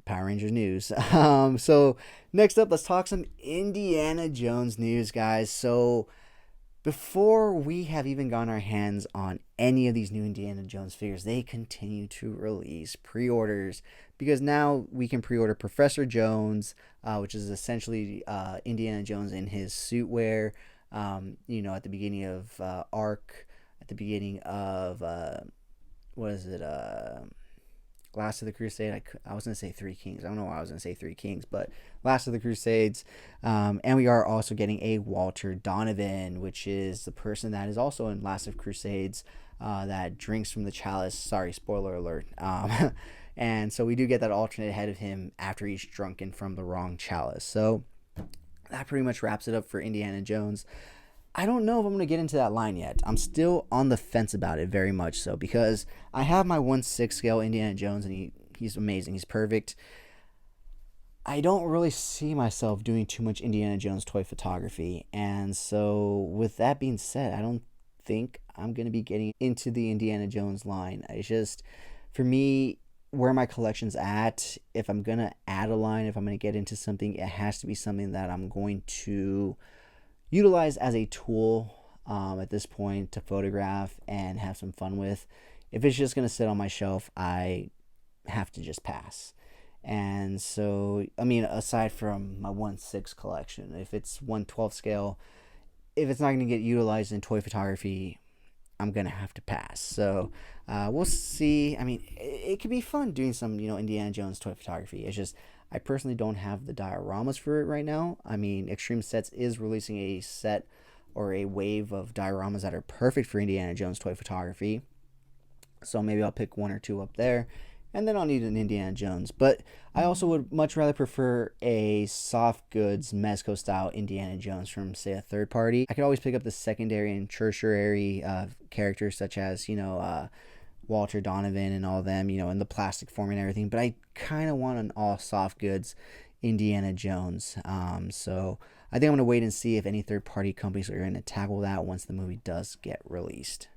Power Rangers news. So next up, let's talk some Indiana Jones news, guys. So before we have even gotten our hands on any of these new Indiana Jones figures, they continue to release pre-orders, because now we can pre-order Professor Jones, which is essentially Indiana Jones in his suit wear. You know, at the beginning of Arc, at the beginning of Last of the Crusade. I was going to say Three Kings. I don't know why I was going to say Three Kings, but Last of the Crusades. And we are also getting a Walter Donovan, which is the person that is also in Last of Crusades. that drinks from the chalice. Sorry, spoiler alert. And so we do get that alternate head of him after he's drunken from the wrong chalice. So that pretty much wraps it up for Indiana Jones. I don't know if I'm going to get into that line yet. I'm still on the fence about it, very much so, because I have my 1/6 scale Indiana Jones, and he's amazing. He's perfect. I don't really see myself doing too much Indiana Jones toy photography. And so, with that being said, I don't think I'm going to be getting into the Indiana Jones line. It's just, for me, where my collection's at, if I'm going to add a line, if I'm going to get into something, it has to be something that I'm going to utilize as a tool at this point to photograph and have some fun with. If it's just going to sit on my shelf, I have to just pass. And so, I mean, aside from my 1/6 collection, if it's 1/12 scale, if it's not going to get utilized in toy photography, I'm going to have to pass. So we'll see. I mean, it could be fun doing some, Indiana Jones toy photography. It's just, I personally don't have the dioramas for it right now. I mean, Extreme Sets is releasing a set or a wave of dioramas that are perfect for Indiana Jones toy photography. So maybe I'll pick one or two up there, and then I'll need an Indiana Jones. But I also would much rather prefer a soft goods Mezco style Indiana Jones from, say, a third party. I could always pick up the secondary and tertiary characters such as, Walter Donovan and all them, in the plastic form and everything. But I kind of want an all soft goods Indiana Jones. So I think I'm going to wait and see if any third party companies are going to tackle that once the movie does get released.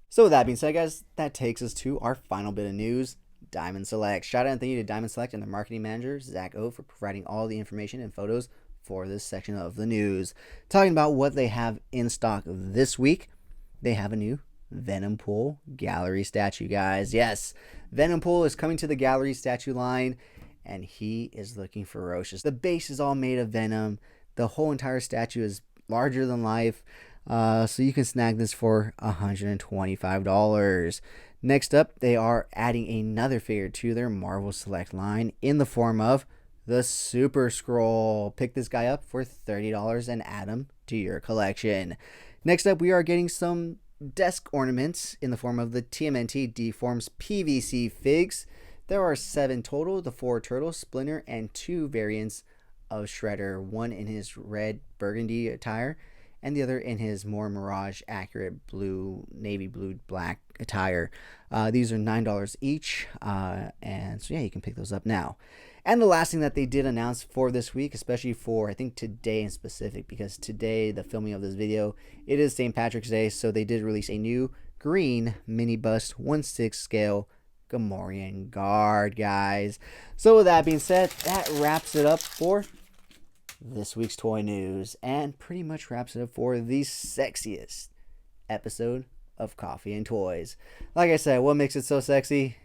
So with that being said, guys, that takes us to our final bit of news, Diamond Select. Shout out and thank you to Diamond Select and their marketing manager, Zach O, for providing all the information and photos for this section of the news. Talking about what they have in stock this week, they have a new Venompool gallery statue, guys. Yes, Venompool is coming to the gallery statue line, and he is looking ferocious. The base is all made of Venom. The whole entire statue is larger than life. So you can snag this for $125. Next up, they are adding another figure to their Marvel Select line in the form of the Super Skrull. Pick this guy up for $30 and add him to your collection. Next up, we are getting some desk ornaments in the form of the TMNT Deforms PVC figs. There are 7 total, the 4 Turtles, Splinter, and 2 variants of Shredder. One in his red burgundy attire, and the other in his more Mirage accurate blue, navy blue, black attire. These are $9 each, and so yeah, you can pick those up now. And the last thing that they did announce for this week, especially for, I think, today in specific, because today, the filming of this video, it is St. Patrick's Day, so they did release a new green mini bust 1/6 scale Gamorrean guard, guys. So with that being said, that wraps it up for this week's toy news, and pretty much wraps it up for the sexiest episode of Coffee and Toys. Like I said, what makes it so sexy?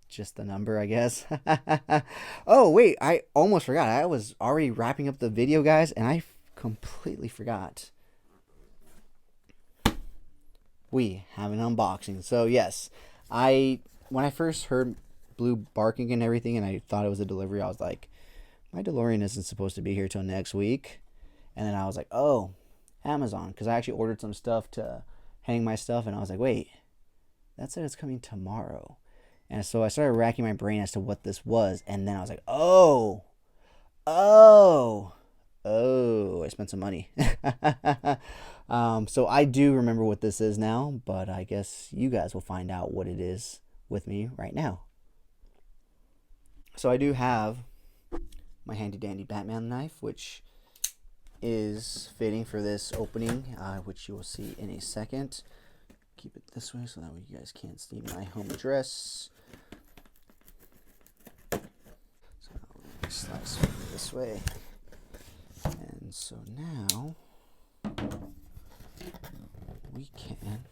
Just the number, I guess. Oh, wait, I almost forgot. I was already wrapping up the video, guys, and I completely forgot. We have an unboxing. So, yes, when I first heard Blue barking and everything, and I thought it was a delivery, I was like, my DeLorean isn't supposed to be here till next week. And then I was like, oh, Amazon, because I actually ordered some stuff to hang my stuff, and I was like, wait, that said it's coming tomorrow. And so I started racking my brain as to what this was, and then I was like, oh, I spent some money. So I do remember what this is now, but I guess you guys will find out what it is with me right now. So I do have my handy dandy Batman knife, which is fitting for this opening, which you will see in a second. Keep it this way so that way you guys can't see my home address. So I'll slice it this way. And so now we can,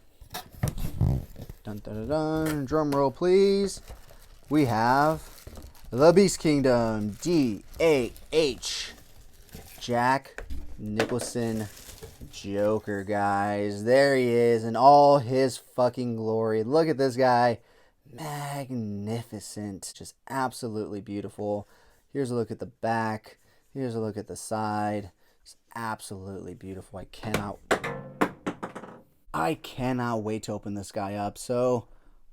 dun dun dun dun, drum roll please, we have the Beast Kingdom DAH Jack Nicholson Joker, guys. There he is in all his fucking glory. Look at this guy. Magnificent. Just absolutely beautiful. Here's a look at the back. Here's a look at the side. It's absolutely beautiful. I cannot wait to open this guy up. So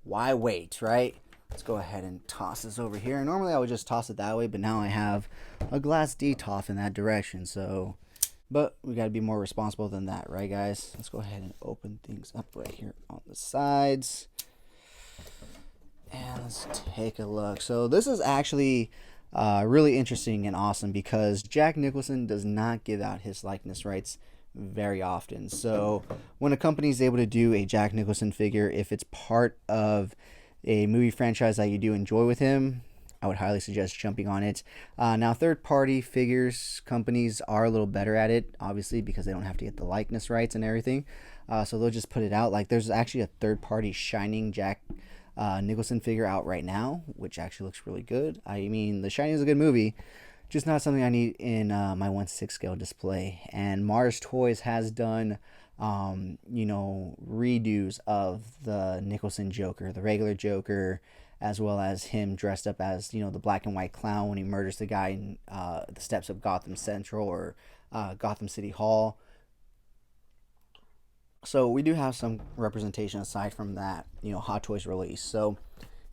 why wait, right? Let's go ahead and toss this over here. Normally I would just toss it that way, but now I have a glass detolf in that direction. So, but we got to be more responsible than that, right, guys? Let's go ahead and open things up right here on the sides. And let's take a look. So this is actually really interesting and awesome because Jack Nicholson does not give out his likeness rights very often. So when a company is able to do a Jack Nicholson figure, if it's part of a movie franchise that you do enjoy with him, I would highly suggest jumping on it. Now, third-party figures companies are a little better at it, obviously, because they don't have to get the likeness rights and everything. So they'll just put it out. Like, there's actually a third-party Shining Jack Nicholson figure out right now, which actually looks really good. I mean, The Shining is a good movie, just not something I need in my 1/6 scale display. And Mars Toys has done, redos of the Nicholson Joker, the regular Joker, as well as him dressed up as, the black and white clown when he murders the guy in the steps of Gotham Central or Gotham City Hall. So we do have some representation aside from that, Hot Toys release. So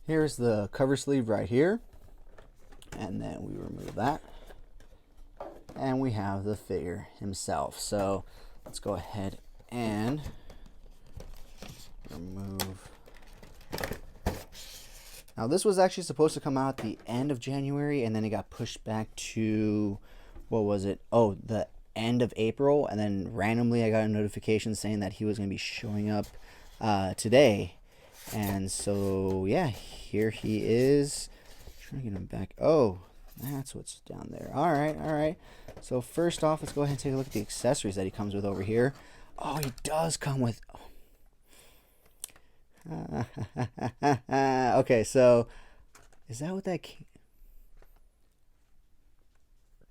here's the cover sleeve right here. And then we remove that. And we have the figure himself. So let's go ahead and remove. Now this was actually supposed to come out at the end of January, and then it got pushed back to, what was it? Oh, the end of April, and then randomly I got a notification saying that he was going to be showing up today. And so, yeah, here he is. Trying to get him back. Oh, that's what's down there. All right. So first off, let's go ahead and take a look at the accessories that he comes with over here. Oh, he does come with... Okay, so is that what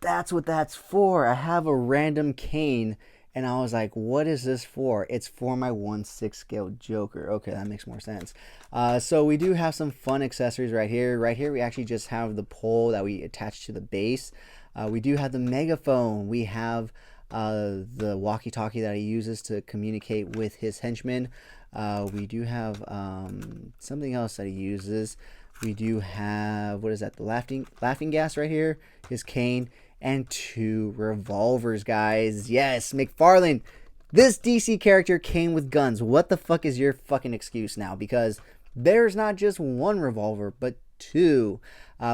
that's what that's for? I have a random cane, and I was like, what is this for? It's for my 1/6 scale Joker. Okay, that makes more sense. So we do have some fun accessories right here. Right here, we actually just have the pole that we attach to the base. We do have the megaphone. We have the walkie-talkie that he uses to communicate with his henchmen. We do have something else that he uses. We do have, what is that? The laughing gas right here. His cane. And 2 revolvers, guys. Yes, McFarlane. This DC character came with guns. What the fuck is your fucking excuse now? Because there's not just 1 revolver, but 2.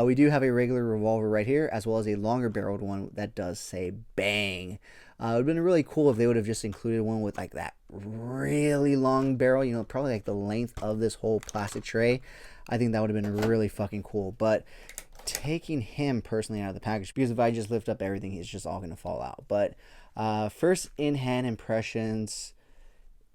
We do have a regular revolver right here, as well as a longer barreled one that does say bang. It would have been really cool if they would have just included one with like that really long barrel, probably like the length of this whole plastic tray. I think that would have been really fucking cool. But taking him personally out of the package, because if I just lift up everything, it's just all going to fall out. But first in-hand impressions,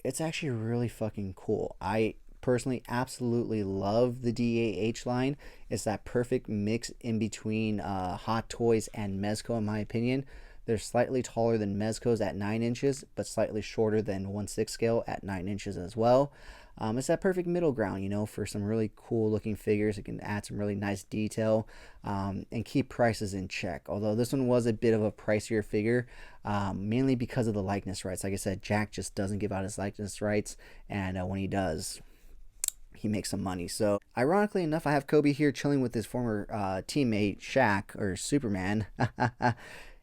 it's actually really fucking cool. I personally absolutely love the DAH line. It's that perfect mix in between Hot Toys and Mezco, in my opinion. They're slightly taller than Mezco's at 9 inches, but slightly shorter than 1/6 scale at 9 inches as well. It's that perfect middle ground, for some really cool looking figures. It can add some really nice detail and keep prices in check. Although this one was a bit of a pricier figure, mainly because of the likeness rights. Like I said, Jack just doesn't give out his likeness rights, and when he does, he makes some money. So ironically enough, I have Kobe here chilling with his former teammate Shaq, or Superman.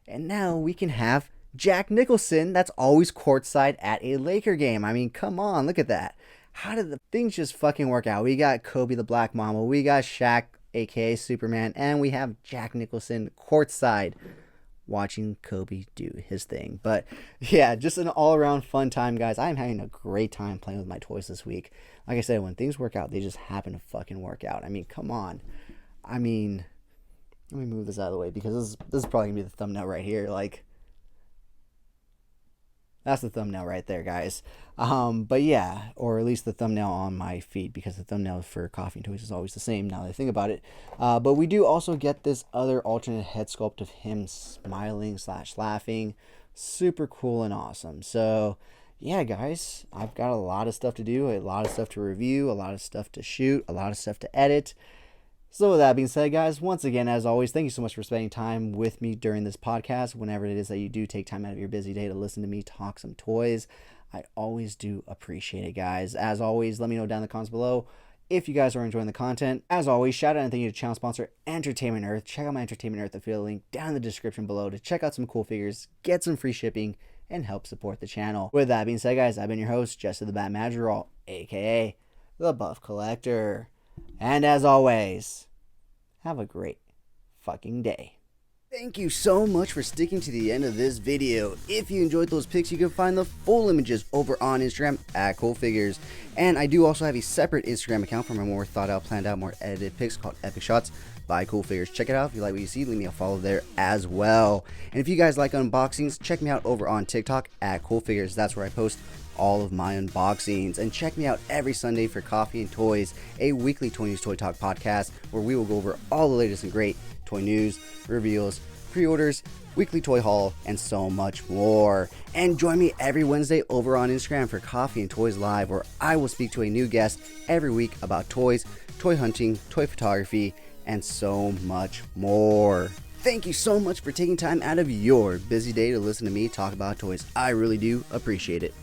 And now we can have Jack Nicholson that's always courtside at a Laker game. I mean, come on, look at that. How did the things just fucking work out? We got Kobe the Black Mamba, we got Shaq, aka Superman, and we have Jack Nicholson courtside watching Kobe do his thing. But yeah, just an all-around fun time, guys. I'm having a great time playing with my toys this week. Like I said, when things work out, they just happen to fucking work out. I mean, come on. I mean, let me move this out of the way, because this is probably gonna be the thumbnail right here. Like, that's the thumbnail right there, guys. But yeah, or at least the thumbnail on my feed, because the thumbnail for Coffee and Toys is always the same now that I think about it. But we do also get this other alternate head sculpt of him smiling / laughing. Super cool and awesome. So yeah, guys, I've got a lot of stuff to do, a lot of stuff to review, a lot of stuff to shoot, a lot of stuff to edit. So with that being said, guys, once again, as always, thank you so much for spending time with me during this podcast. Whenever it is that you do take time out of your busy day to listen to me talk some toys, I always do appreciate it, guys. As always, let me know down in the comments below if you guys are enjoying the content. As always, shout out and thank you to channel sponsor Entertainment Earth. Check out my Entertainment Earth affiliate link down in the description below to check out some cool figures, get some free shipping, and help support the channel. With that being said, guys, I've been your host, Jesse the Bat Madrigal, aka the Buff Collector. And as always, have a great fucking day. Thank you so much for sticking to the end of this video. If you enjoyed those pics, you can find the full images over on Instagram at Cool Figures. And I do also have a separate Instagram account for my more thought out, planned out, more edited pics called Epic Shots by Cool Figures. Check it out. If you like what you see, leave me a follow there as well. And if you guys like unboxings, check me out over on TikTok at Cool Figures. That's where I post all of my unboxings. And check me out every Sunday for Coffee and Toys, a weekly Toy News Toy Talk podcast where we will go over all the latest and great toy news, reveals, pre-orders, weekly toy haul, and so much more. And join me every Wednesday over on Instagram for Coffee and Toys Live, where I will speak to a new guest every week about toys, toy hunting, toy photography, and so much more. Thank you so much for taking time out of your busy day to listen to me talk about toys. I really do appreciate it.